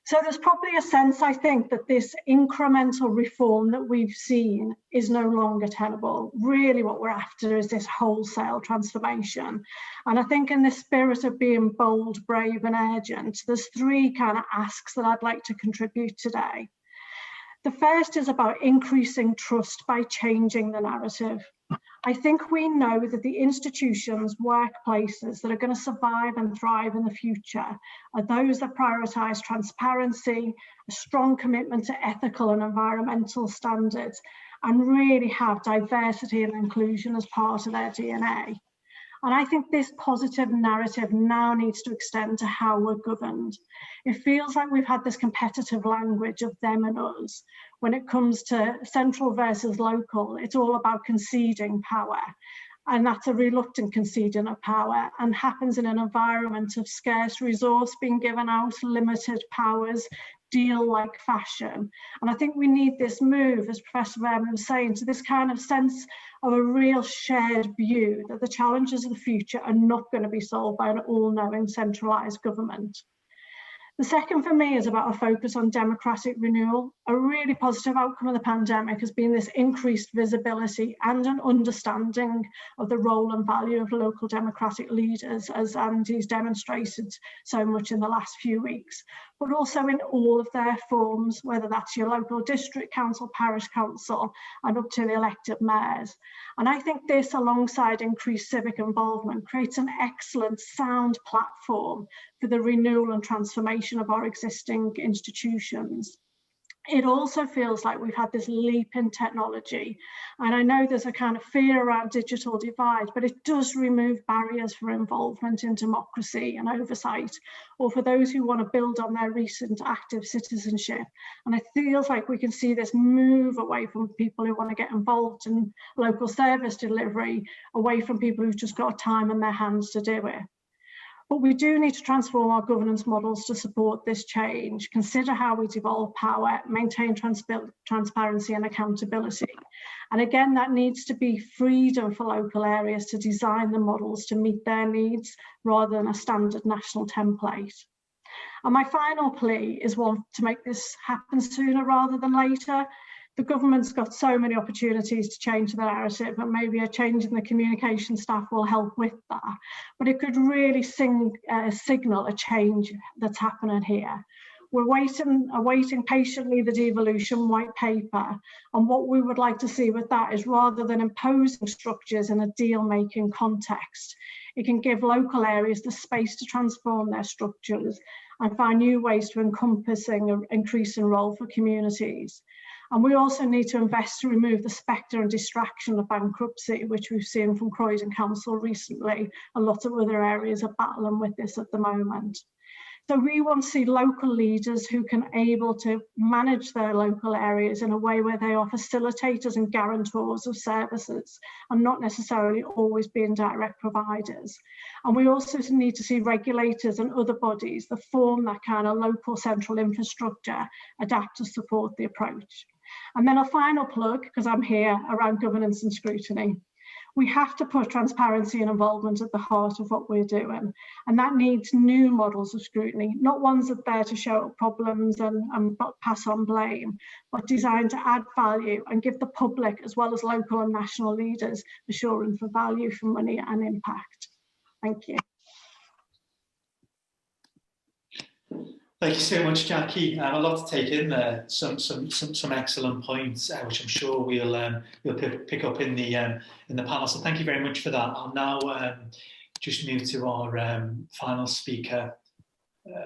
So there's probably a sense, I think, that this incremental reform that we've seen is no longer tenable. Really what we're after is this wholesale transformation. And I think in the spirit of being bold, brave and urgent, there's 3 kind of asks that I'd like to contribute today. The first is about increasing trust by changing the narrative. I think we know that the institutions, workplaces that are going to survive and thrive in the future are those that prioritise transparency, a strong commitment to ethical and environmental standards, and really have diversity and inclusion as part of their DNA. And I think this positive narrative now needs to extend to how we're governed. It feels like we've had this competitive language of them and us. When it comes to central versus local, it's all about conceding power. And that's a reluctant conceding of power, and happens in an environment of scarce resource being given out, limited powers, deal-like fashion. And I think we need this move, as Professor Verma was saying, to this kind of sense of a real shared view that the challenges of the future are not going to be solved by an all-knowing centralised government. The second for me is about a focus on democratic renewal. A really positive outcome of the pandemic has been this increased visibility and an understanding of the role and value of local democratic leaders, as Andy's demonstrated so much in the last few weeks, but also in all of their forms, whether that's your local district council, parish council, and up to the elected mayors. And I think this, alongside increased civic involvement, creates an excellent, sound platform for the renewal and transformation of our existing institutions. It also feels like we've had this leap in technology, and I know there's a kind of fear around digital divide, but it does remove barriers for involvement in democracy and oversight, or for those who want to build on their recent active citizenship. And it feels like we can see this move away from people who want to get involved in local service delivery, away from people who've just got time in their hands to do it. But we do need to transform our governance models to support this change, consider how we devolve power, maintain transparency and accountability. And again, that needs to be freedom for local areas to design the models to meet their needs rather than a standard national template. And my final plea is one to make this happen sooner rather than later. The government's got so many opportunities to change the narrative, and maybe a change in the communication staff will help with that. But it could really signal a change that's happening here. We're awaiting patiently the devolution white paper, and what we would like to see with that is, rather than imposing structures in a deal-making context, it can give local areas the space to transform their structures and find new ways to encompassing an increasing role for communities. And we also need to invest to remove the spectre and distraction of bankruptcy, which we've seen from Croydon Council recently. A lot of other areas are battling with this at the moment. So we want to see local leaders who can able to manage their local areas in a way where they are facilitators and guarantors of services and not necessarily always being direct providers. And we also need to see regulators and other bodies that form that kind of local central infrastructure adapt to support the approach. And then a final plug, because I'm here, around governance and scrutiny. We have to put transparency and involvement at the heart of what we're doing. And that needs new models of scrutiny, not ones that are there to show up problems and pass on blame, but designed to add value and give the public, as well as local and national leaders, assurance of value for money and impact. Thank you. Thank you so much, Jacqui. A lot to take in there. Some excellent points, which I'm sure we'll pick up in the panel. So thank you very much for that. I'll now just move to our final speaker.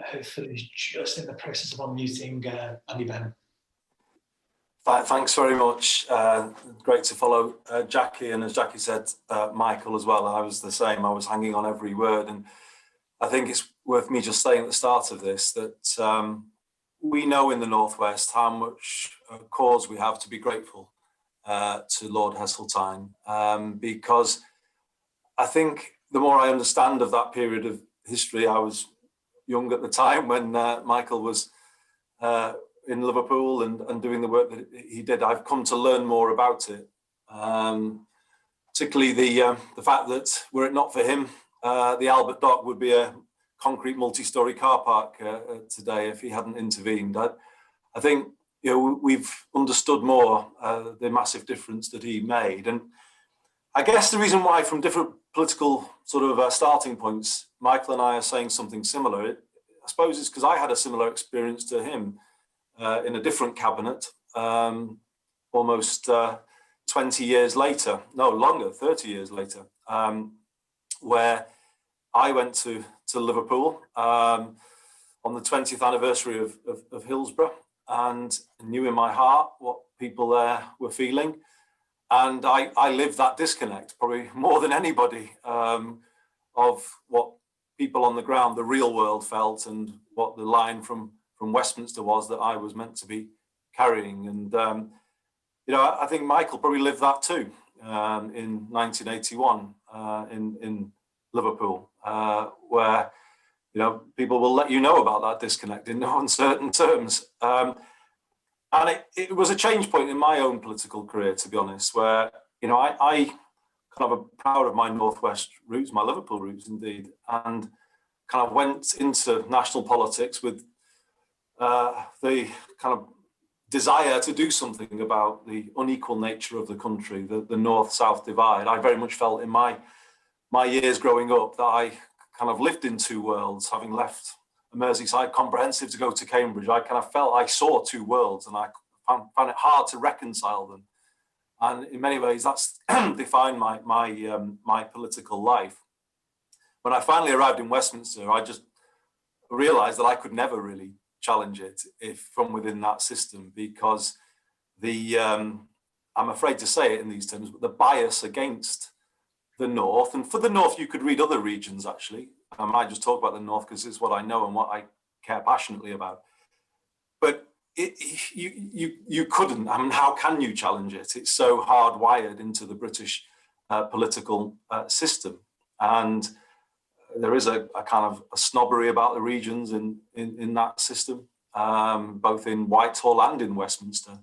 Hopefully, he's just in the process of unmuting Andy Burnham. Thanks very much. Great to follow Jacqui, and as Jacqui said, Michael as well. I was the same. I was hanging on every word, and I think it's worth me just saying at the start of this that we know in the Northwest how much cause we have to be grateful to Lord Heseltine, because I think the more I understand of that period of history, I was young at the time when Michael was in Liverpool and doing the work that he did. I've come to learn more about it, particularly the fact that were it not for him, the Albert Dock would be a concrete multi-storey car park today if he hadn't intervened. I think we've understood more the massive difference that he made. And I guess the reason why, from different political sort of starting points, Michael and I are saying something similar, I suppose is because I had a similar experience to him in a different cabinet almost 20 years later, no longer, 30 years later, where I went to Liverpool on the 20th anniversary of Hillsborough, and knew in my heart what people there were feeling. And I lived that disconnect probably more than anybody of what people on the ground, the real world, felt, and what the line from Westminster was that I was meant to be carrying. And I think Michael probably lived that too in 1981 in Liverpool, where people will let you know about that disconnect in no uncertain terms. And it was a change point in my own political career, to be honest, where I kind of am proud of my Northwest roots, my Liverpool roots indeed, and kind of went into national politics with the kind of desire to do something about the unequal nature of the country, the North-South divide. I very much felt in my years growing up that I kind of lived in two worlds, having left a Merseyside comprehensive to go to Cambridge. I kind of felt I saw two worlds, and I found it hard to reconcile them. And in many ways, that's defined my political life. When I finally arrived in Westminster, I just realised that I could never really challenge it from within that system, because I'm afraid to say it in these terms, but the bias against the North, and for the North, you could read other regions actually. I just talk about the North because it's what I know and what I care passionately about. But you couldn't. I mean, how can you challenge it? It's so hardwired into the British political system, and there is a kind of a snobbery about the regions in that system, both in Whitehall and in Westminster.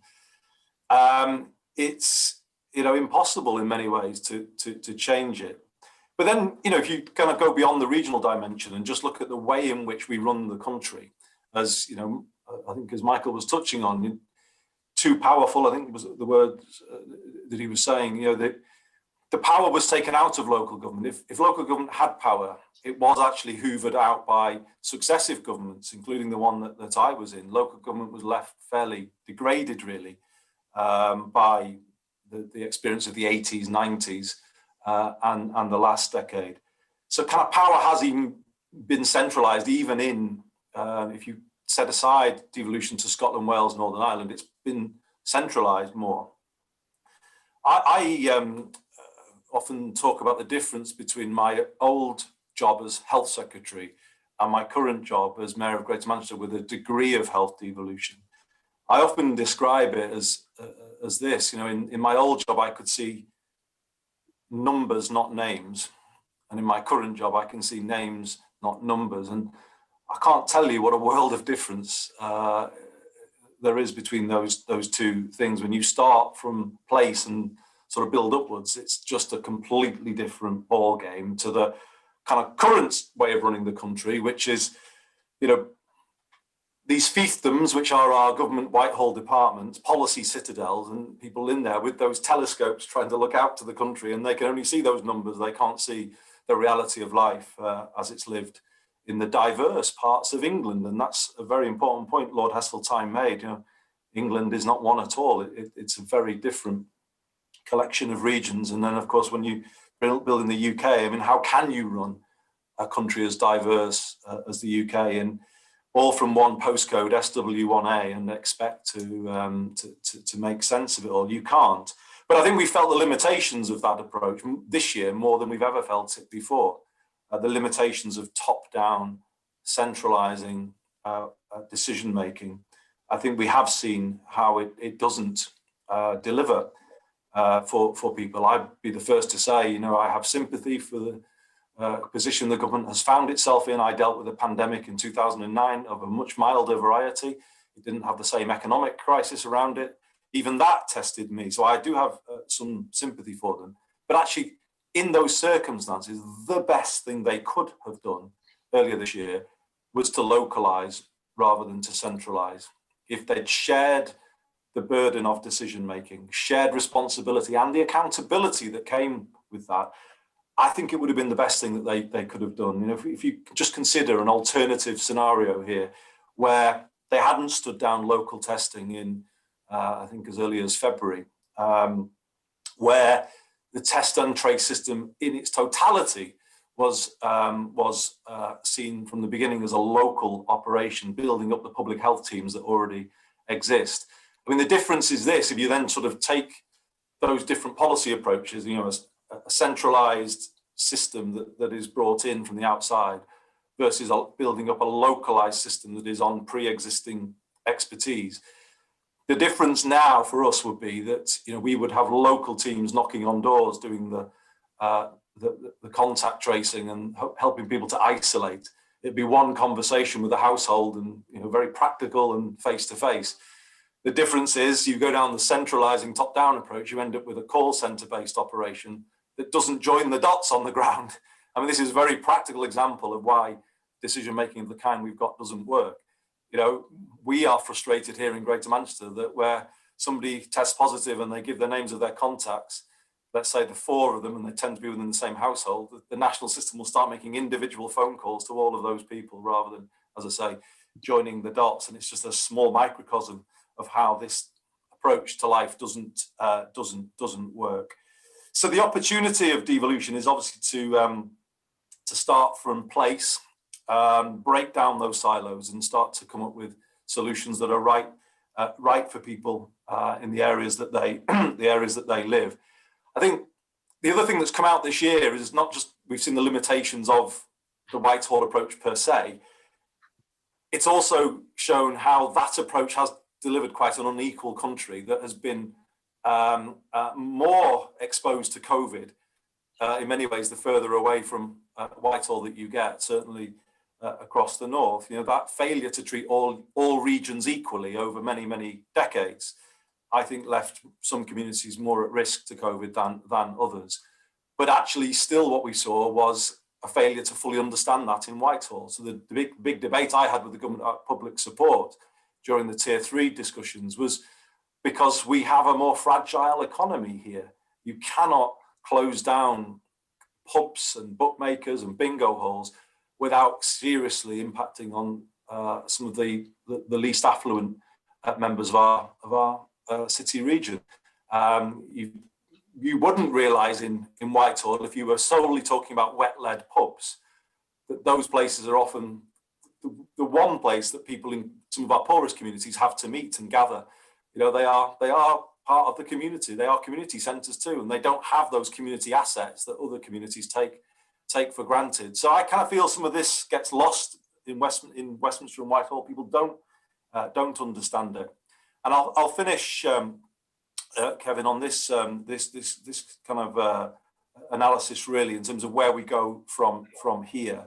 It's impossible in many ways to change it. But then, if you kind of go beyond the regional dimension and just look at the way in which we run the country, as I think as Michael was touching on, too powerful, I think was the word that he was saying, the power was taken out of local government. If local government had power, it was actually hoovered out by successive governments, including the one that I was in. Local government was left fairly degraded, really, by the experience of the 80s, 90s, and the last decade. So kind of power has even been centralised, even in, if you set aside devolution to Scotland, Wales, Northern Ireland, it's been centralised more. I often talk about the difference between my old job as health secretary and my current job as mayor of Greater Manchester, with a degree of health devolution. I often describe it as this, in my old job, I could see numbers, not names. And in my current job, I can see names, not numbers. And I can't tell you what a world of difference there is between those two things. When you start from place and sort of build upwards, it's just a completely different ball game to the kind of current way of running the country, which is, you know, these fiefdoms, which are our government Whitehall departments, policy citadels, and people in there with those telescopes trying to look out to the country, and they can only see those numbers. They can't see the reality of life as it's lived in the diverse parts of England. And that's a very important point Lord Heseltine made. You know, England is not one at all. It's a very different collection of regions. And then, of course, when you build in the UK, I mean, how can you run a country as diverse as the UK, and all from one postcode, SW1A, and expect to make sense of it all? You can't. But I think we felt the limitations of that approach this year more than we've ever felt it before. The limitations of top-down, centralising decision-making. I think we have seen how it doesn't deliver for people. I'd be the first to say, you know, I have sympathy for the position the government has found itself in. I dealt with a pandemic in 2009 of a much milder variety. It didn't have the same economic crisis around it. Even that tested me. So I do have some sympathy for them. But actually, in those circumstances, the best thing they could have done earlier this year was to localise rather than to centralise. If they'd shared the burden of decision-making, shared responsibility and the accountability that came with that, I think it would have been the best thing that they could have done. You know, if you just consider an alternative scenario here where they hadn't stood down local testing in, I think as early as February, where the test and trace system in its totality was seen from the beginning as a local operation, building up the public health teams that already exist. I mean, the difference is this: if you then sort of take those different policy approaches, you know, a centralized system that is brought in from the outside versus building up a localized system that is on pre-existing expertise. The difference now for us would be that, you know, we would have local teams knocking on doors, doing the contact tracing and helping people to isolate. It'd be one conversation with the household, and, you know, very practical and face-to-face. The difference is you go down the centralizing top-down approach, you end up with a call center-based operation that doesn't join the dots on the ground. I mean, this is a very practical example of why decision-making of the kind we've got doesn't work. You know, we are frustrated here in Greater Manchester that where somebody tests positive and they give the names of their contacts, let's say the 4 of them, and they tend to be within the same household, the national system will start making individual phone calls to all of those people rather than, as I say, joining the dots. And it's just a small microcosm of how this approach to life doesn't work. So the opportunity of devolution is obviously to start from place, break down those silos, and start to come up with solutions that are right for people in the areas that they live. I think the other thing that's come out this year is not just we've seen the limitations of the Whitehall approach per se. It's also shown how that approach has delivered quite an unequal country that has been more exposed to COVID in many ways the further away from Whitehall that you get, certainly across the north. You know, that failure to treat all regions equally over many decades, I think, left some communities more at risk to COVID than others. But actually, still what we saw was a failure to fully understand that in Whitehall. So the big debate I had with the government about public support during the Tier 3 discussions was because we have a more fragile economy here. You cannot close down pubs and bookmakers and bingo halls without seriously impacting on some of the least affluent members of our city region. You wouldn't realise in Whitehall, if you were solely talking about wet-led pubs, that those places are often the one place that people in some of our poorest communities have to meet and gather. You know, they are part of the community. They are community centres too, and they don't have those community assets that other communities take for granted. So I kind of feel some of this gets lost in Westminster and Whitehall. People don't understand it. And I'll finish, Kevin, on this kind of analysis really in terms of where we go from here.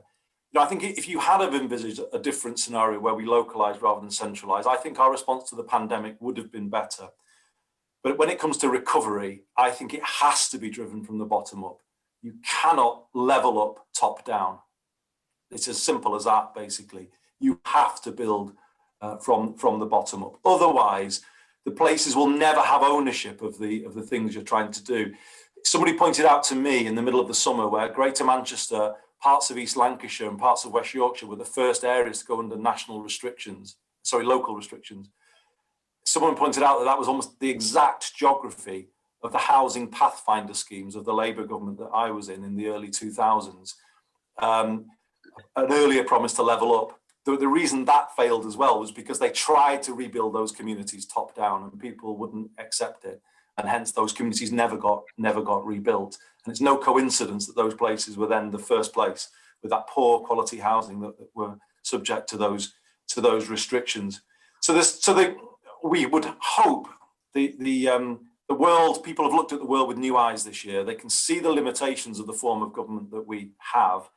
I think if you had have envisaged a different scenario where we localise rather than centralise, I think our response to the pandemic would have been better. But when it comes to recovery, I think it has to be driven from the bottom up. You cannot level up top down. It's as simple as that, basically. You have to build from the bottom up. Otherwise, the places will never have ownership of the things you're trying to do. Somebody pointed out to me in the middle of the summer where Greater Manchester, parts of East Lancashire and parts of West Yorkshire were the first areas to go under local restrictions. Someone pointed out that was almost the exact geography of the housing pathfinder schemes of the Labour government that I was in the early 2000s. An earlier promise to level up. The reason that failed as well was because they tried to rebuild those communities top down and people wouldn't accept it. And hence those communities never got rebuilt. And it's no coincidence that those places were then the first place with that poor quality housing that were subject to those restrictions. We would hope the world, people have looked at the world with new eyes this year. They can see the limitations of the form of government that we have.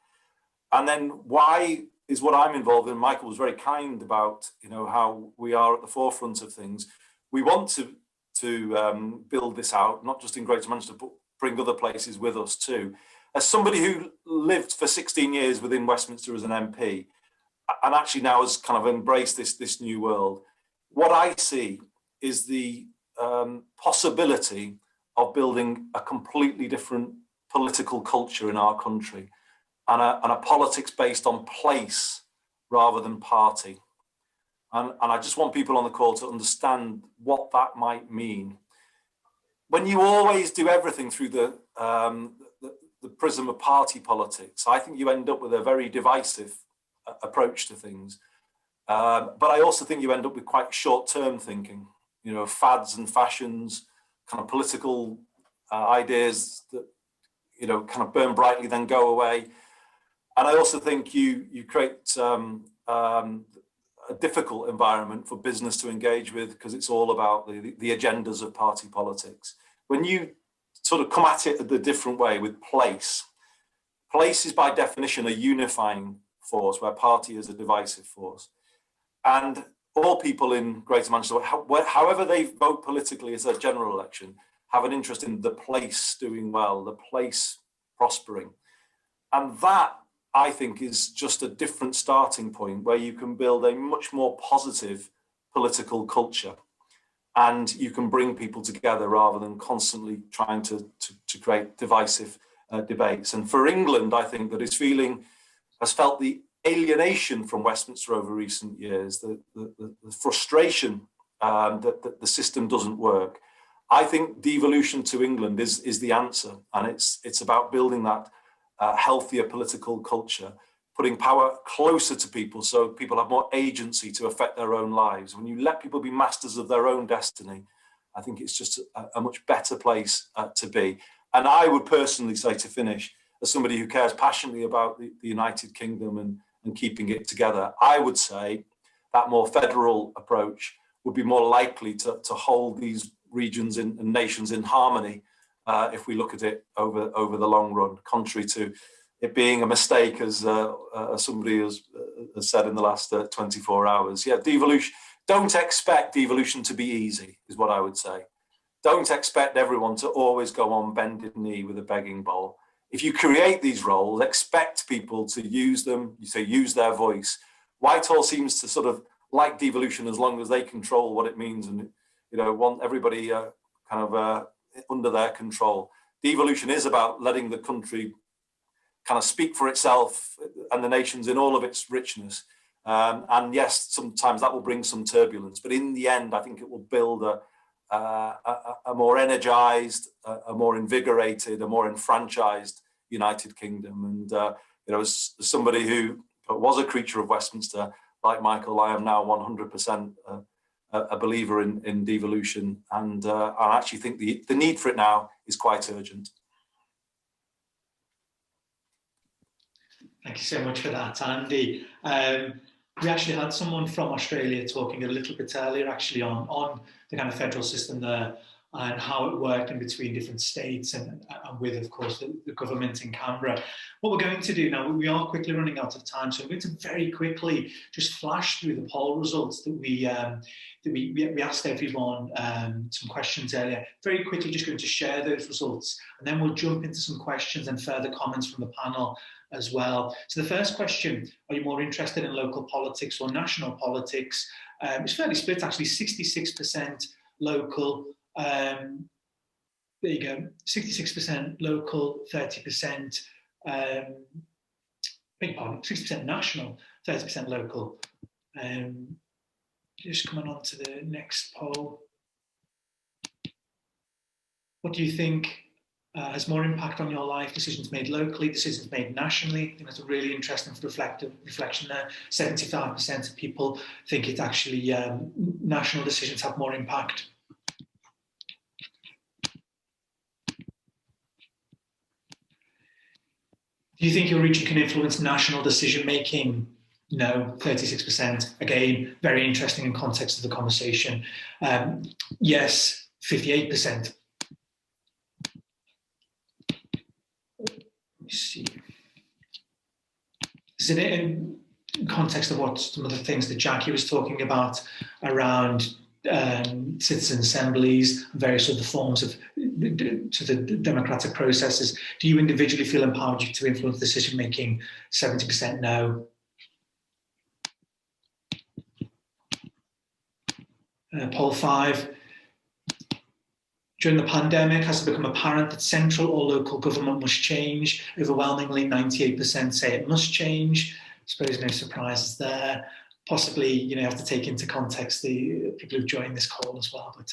And then why is what I'm involved in. Michael was very kind about, how we are at the forefront of things. We want to build this out, not just in Greater Manchester, but bring other places with us too. As somebody who lived for 16 years within Westminster as an MP, and actually now has kind of embraced this new world, what I see is the possibility of building a completely different political culture in our country, and a politics based on place rather than party. And I just want people on the call to understand what that might mean. When you always do everything through the prism of party politics, I think you end up with a very divisive approach to things. But I also think you end up with quite short-term thinking, fads and fashions, kind of political ideas that, kind of burn brightly, then go away. And I also think you create a difficult environment for business to engage with, because it's all about the agendas of party politics. When you sort of come at it the different way with place is by definition a unifying force, where party is a divisive force. And all people in Greater Manchester, however they vote politically as a general election, have an interest in the place doing well, the place prospering. And that, I think, is just a different starting point where you can build a much more positive political culture, and you can bring people together rather than constantly trying to create divisive debates. And for England, I think that has felt the alienation from Westminster over recent years, the frustration that the system doesn't work. I think devolution to England is the answer, and it's about building that healthier political culture, putting power closer to people so people have more agency to affect their own lives. When you let people be masters of their own destiny, I think it's just a much better place to be. And I would personally say, to finish, as somebody who cares passionately about the United Kingdom and keeping it together, I would say that more federal approach would be more likely to hold these regions and nations in harmony if we look at it over the long run, contrary to it being a mistake, as somebody has said in the last 24 hours. Yeah, devolution. Don't expect devolution to be easy, is what I would say. Don't expect everyone to always go on bended knee with a begging bowl. If you create these roles, expect people to use them, use their voice. Whitehall seems to sort of like devolution as long as they control what it means and, want everybody under their control. Devolution is about letting the country kind of speak for itself and the nations in all of its richness. And yes, sometimes that will bring some turbulence, but in the end, I think it will build a more energized, a more invigorated, a more enfranchised United Kingdom. And as somebody who was a creature of Westminster, like Michael, I am now 100% a believer in devolution, and I actually think the need for it now is quite urgent. Thank you so much for that, Andy. We actually had someone from Australia talking a little bit earlier, actually, on the kind of federal system there. and how it worked in between different states and with, of course, the government in Canberra. What we're going to do now, we are quickly running out of time, so I'm going to very quickly just flash through the poll results that we asked everyone some questions earlier. Very quickly, just going to share those results, and then we'll jump into some questions and further comments from the panel as well. So the first question, are you more interested in local politics or national politics? It's fairly split, actually, 66% local. There you go, 66% local, 30%, beg pardon, 60% national, 30% local. Just coming on to the next poll. What do you think has more impact on your life? Decisions made locally, decisions made nationally? I think that's a really interesting reflection there. 75% of people think it actually national decisions have more impact. Do you think your region can influence national decision making? No, 36%. Again, very interesting in context of the conversation. Yes, 58%. Let me see. Is it in context of what some of the things that Jacqui was talking about around citizen assemblies, various other forms of to the democratic processes? Do you individually feel empowered to influence decision making? 70% no. Poll 5. During the pandemic, has it become apparent that central or local government must change? Overwhelmingly, 98% say it must change. I suppose no surprises there. Possibly, you have to take into context the people who've joined this call as well. But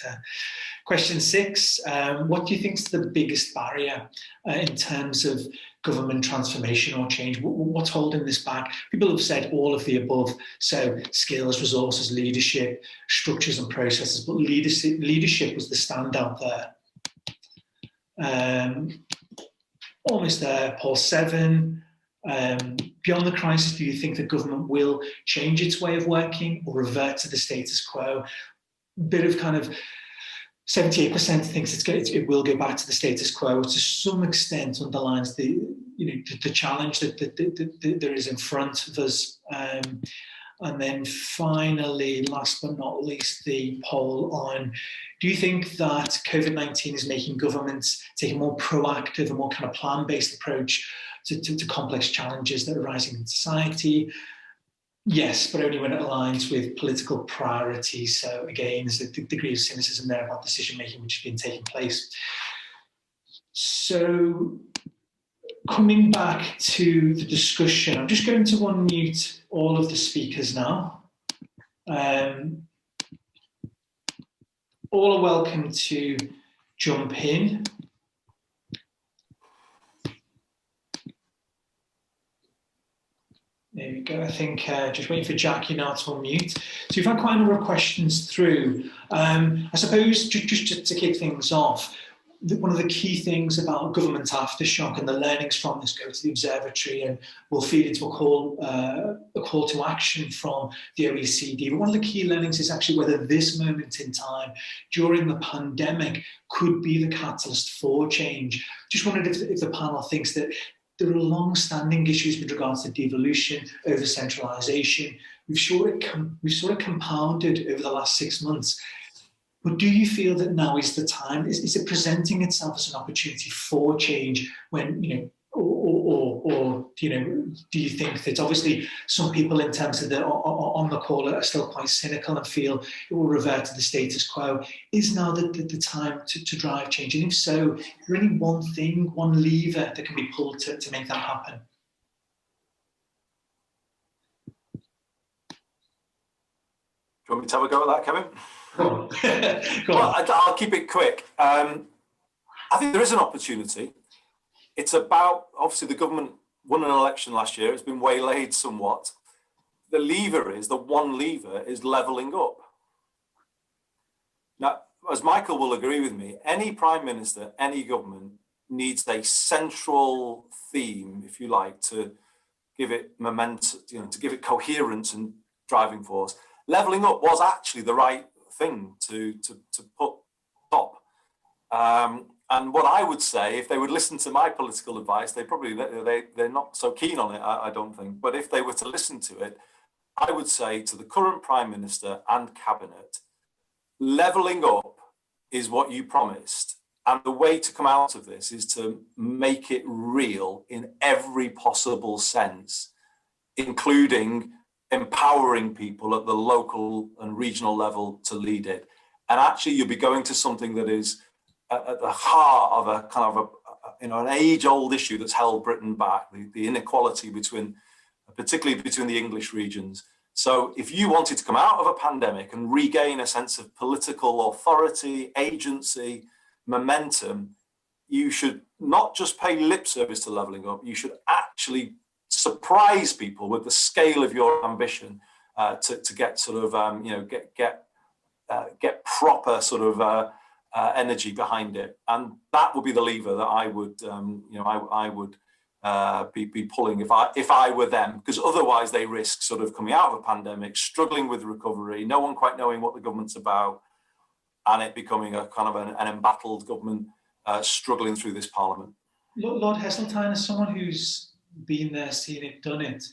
question 6, what do you think is the biggest barrier in terms of government transformation or change? What's holding this back? People have said all of the above. So skills, resources, leadership, structures and processes, but leadership was the standout there. Almost there, Paul 7. Beyond the crisis, do you think the government will change its way of working or revert to the status quo? Bit of kind of 78% thinks it will go back to the status quo, which to some extent underlines the challenge that there is in front of us. And then finally, last but not least, the poll on, do you think that COVID-19 is making governments take a more proactive and more kind of plan-based approach to complex challenges that are rising in society? Yes, but only when it aligns with political priorities. So again, there's a degree of cynicism there about decision-making which has been taking place. So coming back to the discussion, I'm just going to unmute all of the speakers now. All are welcome to jump in. There we go. I think just waiting for Jacqui now to unmute. So we've had quite a number of questions through. I suppose just to kick things off, one of the key things about government aftershock and the learnings from this go to the Observatory and will feed into a call to action from the OECD. But one of the key learnings is actually whether this moment in time during the pandemic could be the catalyst for change. Just wondered if the panel thinks that there are long-standing issues with regards to devolution, over-centralisation. We've sort of compounded over the last 6 months. But do you feel that now is the time? Is it presenting itself as an opportunity for change when, do you think that obviously some people in terms of on the call are still quite cynical and feel it will revert to the status quo? Is now the time to drive change? And if so, is there any one thing, one lever that can be pulled to make that happen? Do you want me to have a go at that, Kevin? Go on. Well, I'll keep it quick. I think there is an opportunity. It's about, obviously the government won an election last year. It's been waylaid somewhat. The one lever is levelling up. Now, as Michael will agree with me, any prime minister, any government needs a central theme, if you like, to give it momentum, to give it coherence and driving force. Levelling up was actually the right thing to put top. And what I would say, if they would listen to my political advice, they're not so keen on it, I don't think. But if they were to listen to it, I would say to the current Prime Minister and Cabinet, levelling up is what you promised. And the way to come out of this is to make it real in every possible sense, including empowering people at the local and regional level to lead it. And actually, you'll be going to something that is at the heart of a kind of an age-old issue that's held Britain back, the inequality particularly between the English regions. So if you wanted to come out of a pandemic and regain a sense of political authority, agency, momentum, you should not just pay lip service to levelling up, you should actually surprise people with the scale of your ambition to get sort of, get proper sort of energy behind it. And that would be the lever that I would, I would be pulling if I were them, because otherwise they risk sort of coming out of a pandemic, struggling with recovery, no one quite knowing what the government's about, and it becoming a kind of an embattled government struggling through this parliament. Lord Heseltine, as someone who's been there, seen it, done it,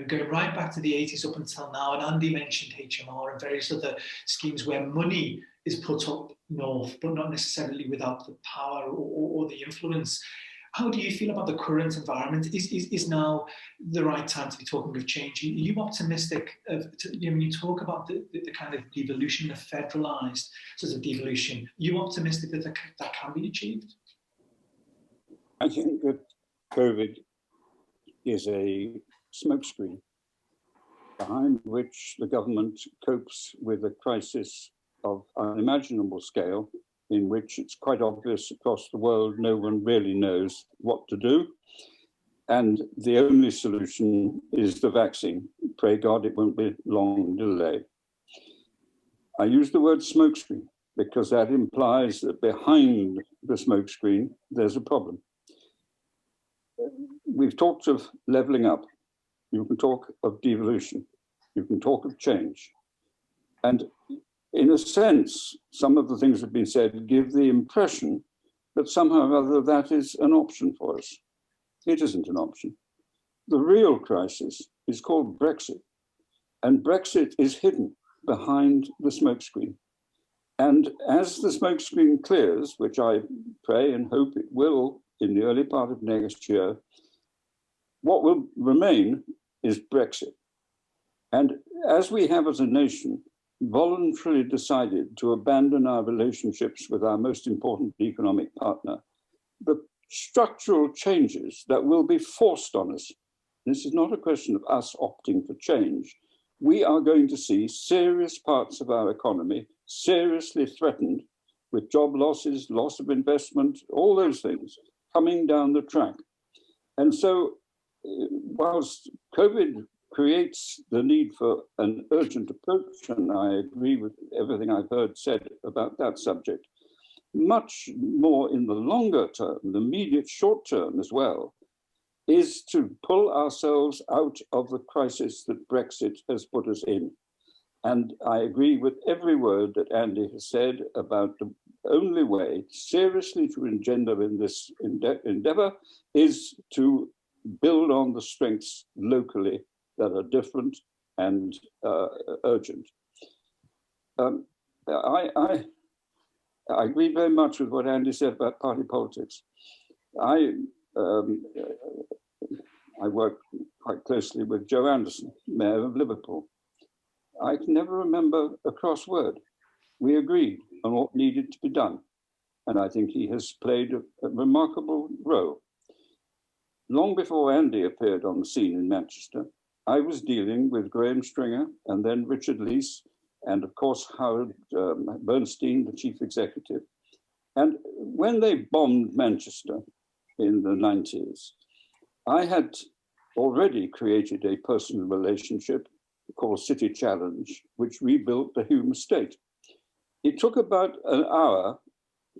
going right back to the 80s up until now, and Andy mentioned HMR and various other schemes where money is put up north, but not necessarily without the power or the influence. How do you feel about the current environment? Is now the right time to be talking of change? Are you optimistic when you talk about the kind of devolution, the federalised sort of devolution, are you optimistic that that can be achieved? I think that COVID is a smokescreen behind which the government copes with a crisis of unimaginable scale, in which it's quite obvious across the world no one really knows what to do. And the only solution is the vaccine. Pray God it won't be long delay. I use the word smokescreen because that implies that behind the smokescreen there's a problem. We've talked of levelling up. You can talk of devolution. You can talk of change. And in a sense, some of the things that have been said give the impression that somehow or other that is an option for us. It isn't an option. The real crisis is called Brexit. And Brexit is hidden behind the smokescreen. And as the smokescreen clears, which I pray and hope it will in the early part of next year, what will remain is Brexit. And as we have as a nation voluntarily decided to abandon our relationships with our most important economic partner, the structural changes that will be forced on us, this is not a question of us opting for change, we are going to see serious parts of our economy seriously threatened with job losses, loss of investment, all those things coming down the track. And so whilst COVID creates the need for an urgent approach, and I agree with everything I've heard said about that subject, much more in the longer term, the immediate short term as well, is to pull ourselves out of the crisis that Brexit has put us in. And I agree with every word that Andy has said about the only way seriously to engender in this endeavour is to build on the strengths locally that are different and urgent. I agree very much with what Andy said about party politics. I work quite closely with Joe Anderson, Mayor of Liverpool. I can never remember a cross word. We agreed on what needed to be done. And I think he has played a remarkable role. Long before Andy appeared on the scene in Manchester, I was dealing with Graham Stringer and then Richard Leese, and of course Howard Bernstein, the chief executive. And when they bombed Manchester in the 90s, I had already created a personal relationship called City Challenge, which rebuilt the Hume estate. It took about an hour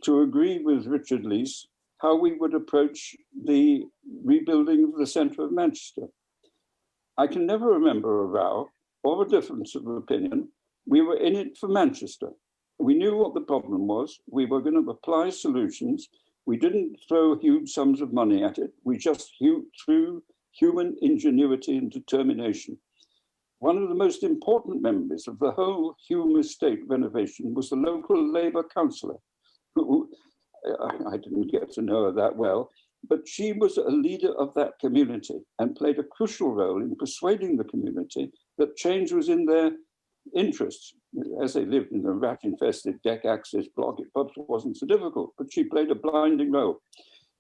to agree with Richard Leese how we would approach the rebuilding of the centre of Manchester. I can never remember a row or a difference of opinion. We were in it for Manchester. We knew what the problem was. We were going to apply solutions. We didn't throw huge sums of money at it. We just threw human ingenuity and determination. One of the most important members of the whole Hume estate renovation was the local Labour councillor, who I didn't get to know her that well, but she was a leader of that community and played a crucial role in persuading the community that change was in their interests. As they lived in a rat-infested deck access block, it perhaps wasn't so difficult, but she played a blinding role.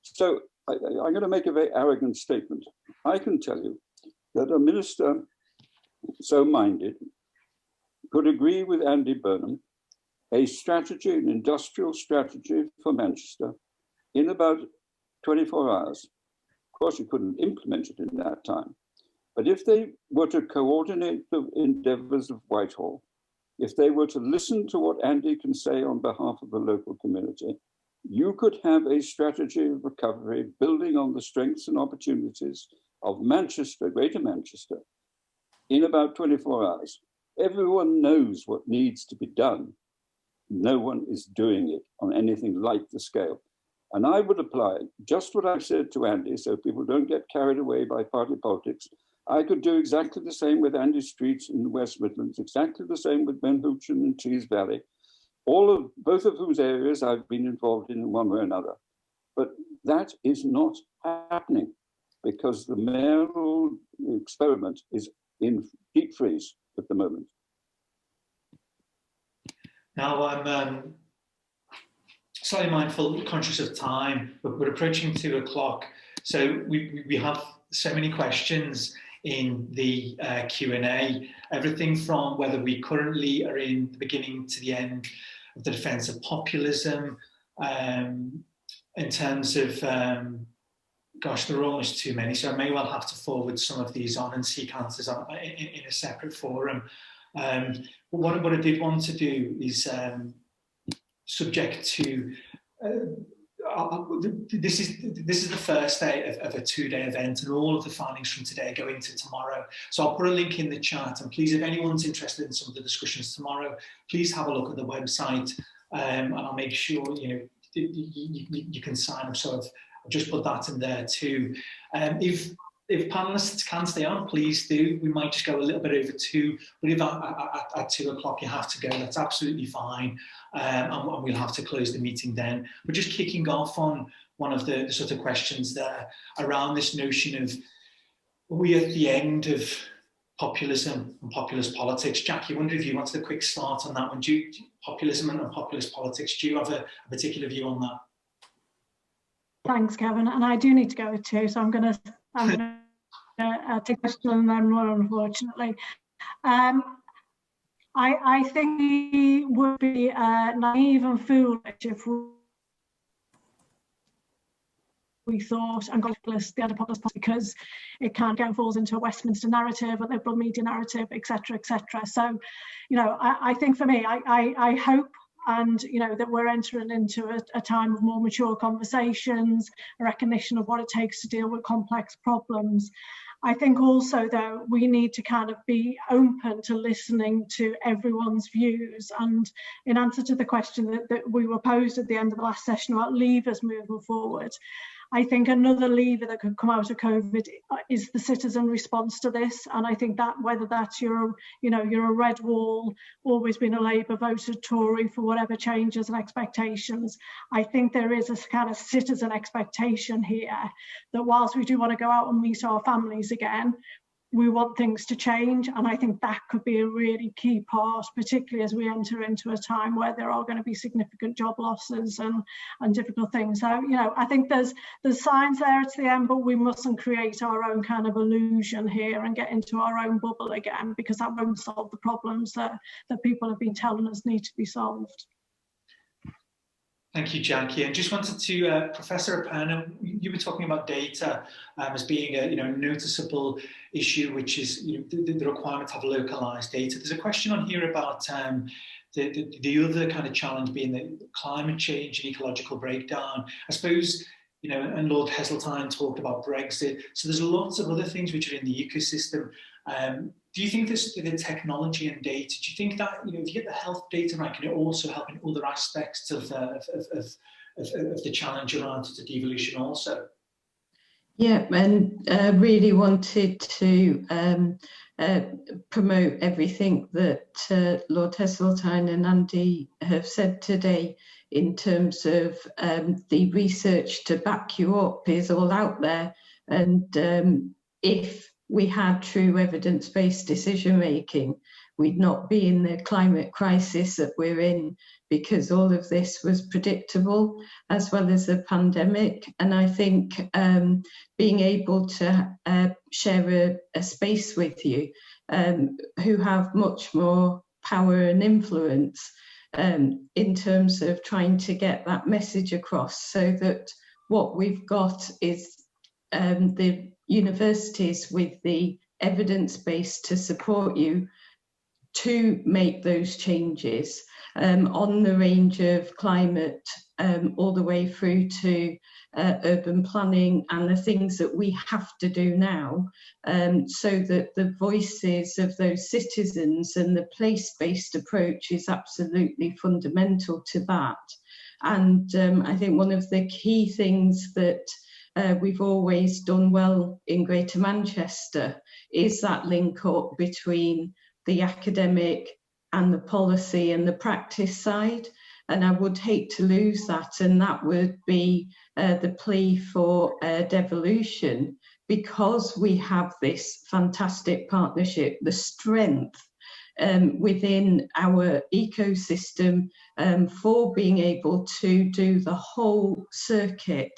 So I'm going to make a very arrogant statement. I can tell you that a minister so minded could agree with Andy Burnham a strategy, an industrial strategy for Manchester in about 24 hours. Of course, you couldn't implement it in that time. But if they were to coordinate the endeavours of Whitehall, if they were to listen to what Andy can say on behalf of the local community, you could have a strategy of recovery building on the strengths and opportunities of Manchester, Greater Manchester, in about 24 hours. Everyone knows what needs to be done. No one is doing it on anything like the scale. And I would apply just what I've said to Andy, so people don't get carried away by party politics. I could do exactly the same with Andy Streets in the West Midlands, exactly the same with Ben Houchin and Tees Valley, both of whose areas I've been involved in one way or another. But that is not happening because the mayoral experiment is in deep freeze at the moment. Now I'm slightly mindful, conscious of time, but we're approaching 2 o'clock. So we have so many questions in the Q&A, everything from whether we currently are in the beginning to the end of the defence of populism, in terms of, gosh, there are almost too many, so I may well have to forward some of these on and seek answers on, in a separate forum. What I did want to do is subject to this is the first day of a 2-day event, and all of the findings from today go into tomorrow. So I'll put a link in the chat, and please, if anyone's interested in some of the discussions tomorrow, please have a look at the website, and I'll make sure you can sign up. So I've just put that in there too. If panelists can stay on, please do. We might just go a little bit over 2, but if at 2 o'clock you have to go, that's absolutely fine. And we'll have to close the meeting then. We're just kicking off on one of the sort of questions there around this notion of, are we at the end of populism and populist politics? Jacqui, I wonder if you wanted a quick start on that one. Populism and populist politics, do you have a particular view on that? Thanks, Kevin. And I do need to go too, so I'm going to take a question and then run, unfortunately. I think we would be naive and foolish if we thought and got the anti-populist because it can't go and falls into a Westminster narrative, a liberal media narrative, etc., etc. So, you know, I think for me, I hope and that we're entering into a time of more mature conversations, a recognition of what it takes to deal with complex problems. I think also, though, we need to kind of be open to listening to everyone's views. And in answer to the question that we were posed at the end of the last session about levers moving forward, I think another lever that could come out of COVID is the citizen response to this. And I think that whether that's you're a red wall, always been a Labour, voted Tory for whatever changes and expectations, I think there is a kind of citizen expectation here that whilst we do want to go out and meet our families again, we want things to change. And I think that could be a really key part, particularly as we enter into a time where there are going to be significant job losses and difficult things. So, I think there's signs there at the end, but we mustn't create our own kind of illusion here and get into our own bubble again, because that won't solve the problems that people have been telling us need to be solved. Thank you, Jacqui. And just wanted to, Professor Arpana, you were talking about data as being a noticeable issue, which is the requirement to have localized data. There's a question on here about the other kind of challenge being the climate change and ecological breakdown. I suppose, and Lord Heseltine talked about Brexit. So there's lots of other things which are in the ecosystem. do you think this, the technology and data, do you think that, you know, if you get the health data right, can it also help in other aspects of the challenge around the devolution also? Yeah, and really wanted to promote everything that Lord Heseltine and Andy have said today in terms of the research to back you up is all out there. And if we had true evidence-based decision making, we'd not be in the climate crisis that we're in, because all of this was predictable, as well as the pandemic. And I think being able to share a space with you who have much more power and influence in terms of trying to get that message across, so that what we've got is the universities with the evidence base to support you to make those changes on the range of climate all the way through to urban planning and the things that we have to do now, so that the voices of those citizens and the place-based approach is absolutely fundamental to that. And I think one of the key things that we've always done well in Greater Manchester is that link up between the academic and the policy and the practice side. And I would hate to lose that. And that would be the plea for devolution, because we have this fantastic partnership, the strength within our ecosystem for being able to do the whole circuit,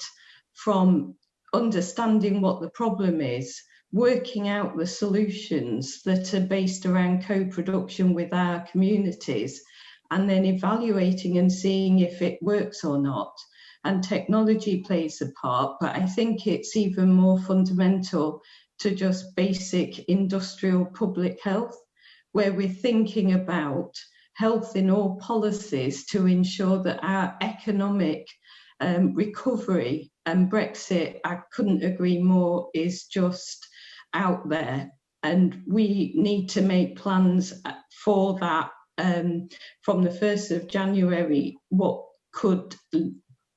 from understanding what the problem is, working out the solutions that are based around co-production with our communities, and then evaluating and seeing if it works or not. And technology plays a part, but I think it's even more fundamental to just basic industrial public health, where we're thinking about health in all policies to ensure that our economic recovery, and Brexit, I couldn't agree more, is just out there. And we need to make plans for that from the 1st of January, what could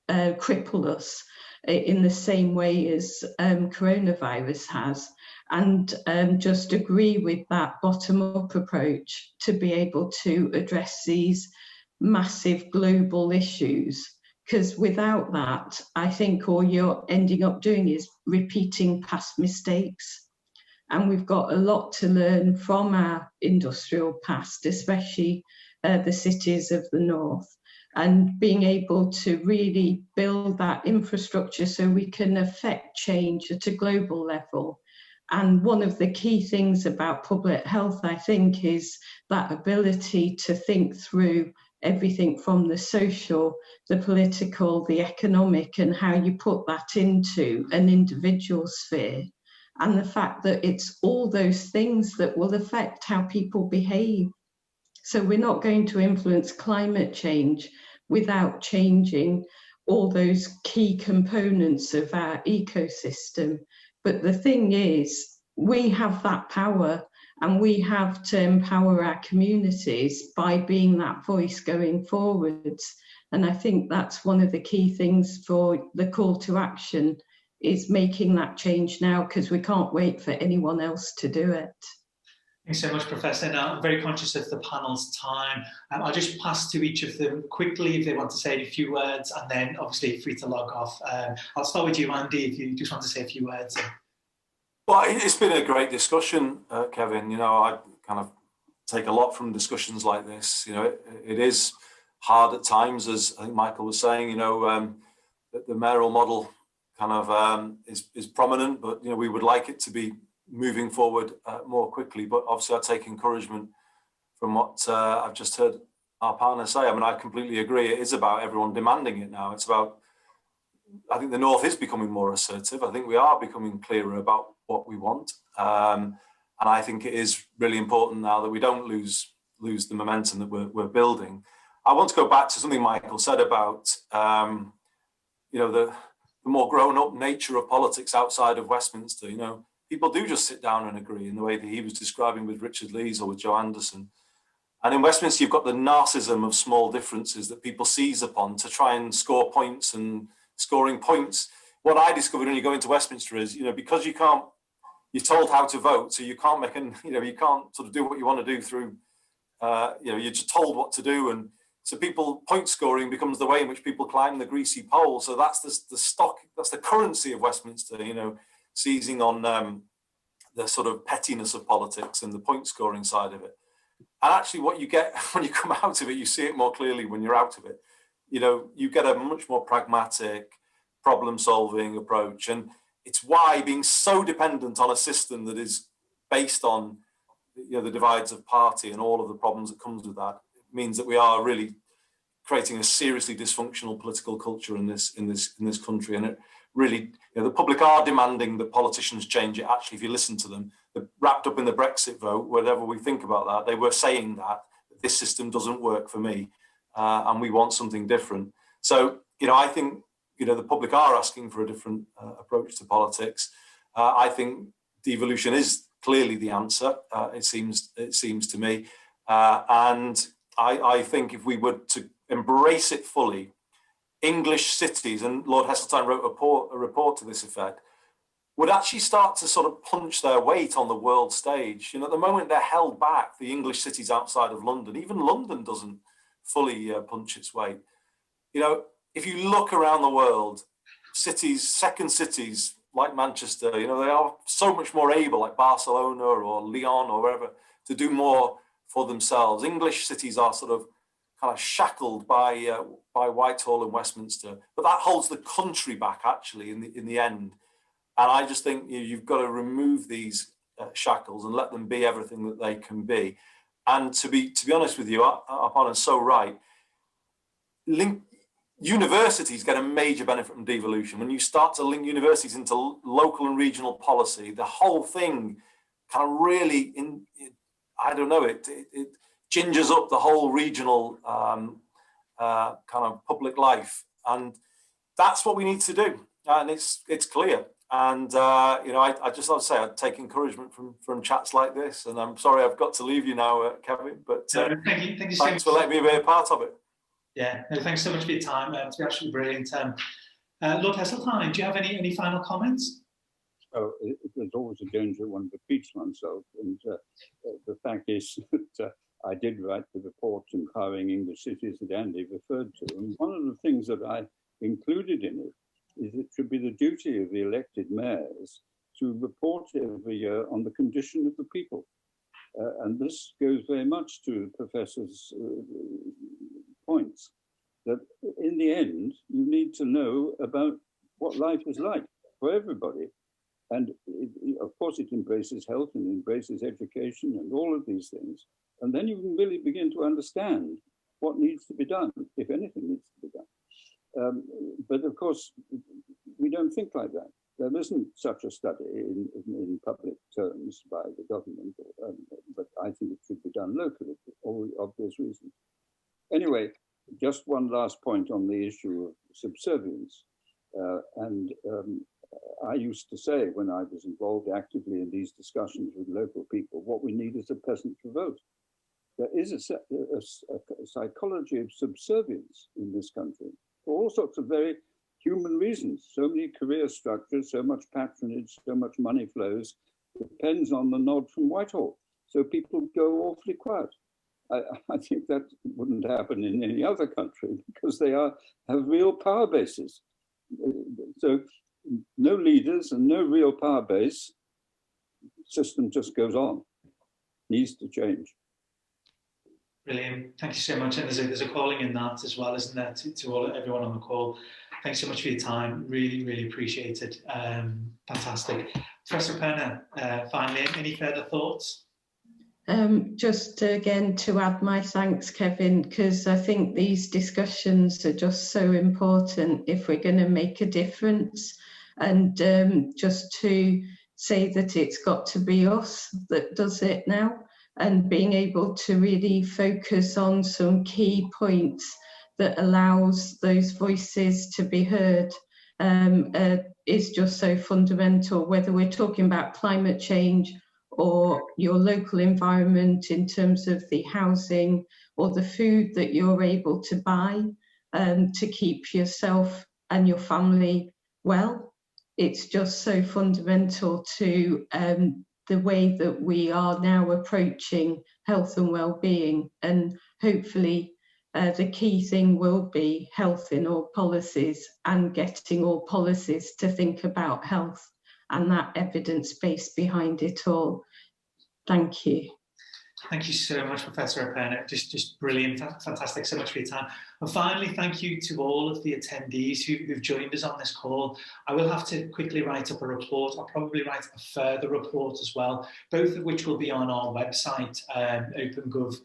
cripple us in the same way as coronavirus has. And just agree with that bottom-up approach to be able to address these massive global issues. Because without that, I think all you're ending up doing is repeating past mistakes. And we've got a lot to learn from our industrial past, especially the cities of the north, and being able to really build that infrastructure so we can affect change at a global level. And one of the key things about public health, I think, is that ability to think through everything from the social, the political, the economic, and how you put that into an individual sphere. And the fact that it's all those things that will affect how people behave. So we're not going to influence climate change without changing all those key components of our ecosystem. But the thing is, we have that power, and we have to empower our communities by being that voice going forwards. And I think that's one of the key things for the call to action, is making that change now, because we can't wait for anyone else to do it. Thanks so much, Professor. Now, I'm very conscious of the panel's time. I'll just pass to each of them quickly if they want to say a few words, and then obviously free to log off. I'll start with you, Andy, if you just want to say a few words. Well, it's been a great discussion, Kevin. You know, I kind of take a lot from discussions like this. You know, it is hard at times, as I think Michael was saying. You know, the mayoral model kind of is prominent, but you know, we would like it to be moving forward more quickly. But obviously, I take encouragement from what I've just heard Arpana say. I mean, I completely agree. It is about everyone demanding it now. It's about, I think the North is becoming more assertive. I think we are becoming clearer about what we want. And I think it is really important now that we don't lose the momentum that we're building. I want to go back to something Michael said about, you know, the more grown-up nature of politics outside of Westminster. You know, people do just sit down and agree in the way that he was describing with Richard Lees or with Joe Anderson. And in Westminster, you've got the narcissism of small differences that people seize upon to try and score points, and scoring points. What I discovered when you go into Westminster is, because you're told how to vote, so you can't you can't sort of do what you want to do through, you're just told what to do. And so point scoring becomes the way in which people climb the greasy pole. So that's the stock, that's the currency of Westminster, seizing on the sort of pettiness of politics and the point scoring side of it. And actually what you get when you come out of it, you see it more clearly when you're out of it. You get a much more pragmatic, problem-solving approach. And it's why being so dependent on a system that is based on the divides of party and all of the problems that comes with that means that we are really creating a seriously dysfunctional political culture in this country. And it really, the public are demanding that politicians change it. Actually, if you listen to them, they're wrapped up in the Brexit vote, whatever we think about that, they were saying that this system doesn't work for me, and we want something different. So, I think, the public are asking for a different approach to politics. I think devolution is clearly the answer. It seems to me, and I think if we were to embrace it fully, English cities, and Lord Heseltine wrote a report to this effect, would actually start to sort of punch their weight on the world stage. At the moment they're held back, the English cities outside of London. Even London doesn't fully punch its weight. If you look around the world, second cities like Manchester, they are so much more able, like Barcelona or Lyon or wherever, to do more for themselves. English cities are sort of kind of shackled by Whitehall and Westminster, but that holds the country back actually in the end. And I just think you've got to remove these shackles and let them be everything that they can be. And to be honest with you, Arpana's so right. Universities get a major benefit from devolution. When you start to link universities into local and regional policy, the whole thing kind of really, it gingers up the whole regional kind of public life. And that's what we need to do. And it's clear. And, I just want to say I take encouragement from chats like this. And I'm sorry I've got to leave you now, Kevin, but thank you thanks for letting me be a part of it. Yeah, no, thanks so much for your time. It's been absolutely brilliant. Lord Heseltine, do you have any final comments? Oh, there's always a danger one repeats oneself. And the fact is that I did write the report empowering English cities that Andy referred to. And one of the things that I included in it is it should be the duty of the elected mayors to report every year on the condition of the people. And this goes very much to the Professor's points, that in the end, you need to know about what life is like for everybody. And of course, it embraces health and embraces education and all of these things. And then you can really begin to understand what needs to be done, if anything needs to be done. But of course, we don't think like that. There isn't such a study in public terms by the government, but I think it should be done locally for all obvious reasons. Anyway, just one last point on the issue of subservience. I used to say when I was involved actively in these discussions with local people, what we need is a peasant to vote. There is a psychology of subservience in this country for all sorts of very human reasons. So many career structures, so much patronage, so much money flows, depends on the nod from Whitehall. So people go awfully quiet. I think that wouldn't happen in any other country because they have real power bases. So no leaders and no real power base, system just goes on. Needs to change. Brilliant. Thank you so much. And there's a calling in that as well, isn't there, to everyone on the call. Thanks so much for your time. Really, really appreciate it. Fantastic. Professor Arpana, finally, any further thoughts? Just again to add my thanks, Kevin, because I think these discussions are just so important if we're going to make a difference. And just to say that it's got to be us that does it now, and being able to really focus on some key points that allows those voices to be heard. is just so fundamental, whether we're talking about climate change or your local environment in terms of the housing or the food that you're able to buy to keep yourself and your family well. It's just so fundamental to the way that we are now approaching health and well-being, and hopefully the key thing will be health in all policies and getting all policies to think about health and that evidence base behind it all. Thank you. Thank you so much, Professor Arpana. Just brilliant, fantastic, so much for your time. And finally, thank you to all of the attendees who've joined us on this call. I will have to quickly write up a report. I'll probably write a further report as well, both of which will be on our website, OpenGov.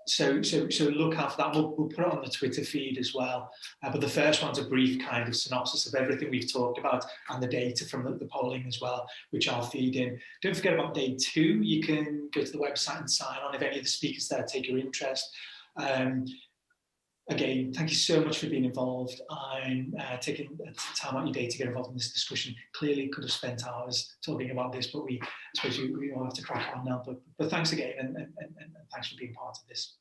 So look out for that. We'll put it on the Twitter feed as well. But the first one's a brief kind of synopsis of everything we've talked about and the data from the polling as well, which I'll feed in. Don't forget about day 2. You can go to the website and sign on if any of the speakers there take your interest. Again, thank you so much for being involved. I'm taking time out of your day to get involved in this discussion. Clearly could have spent hours talking about this, but I suppose we all have to crack on now. But thanks again, and thanks for being part of this.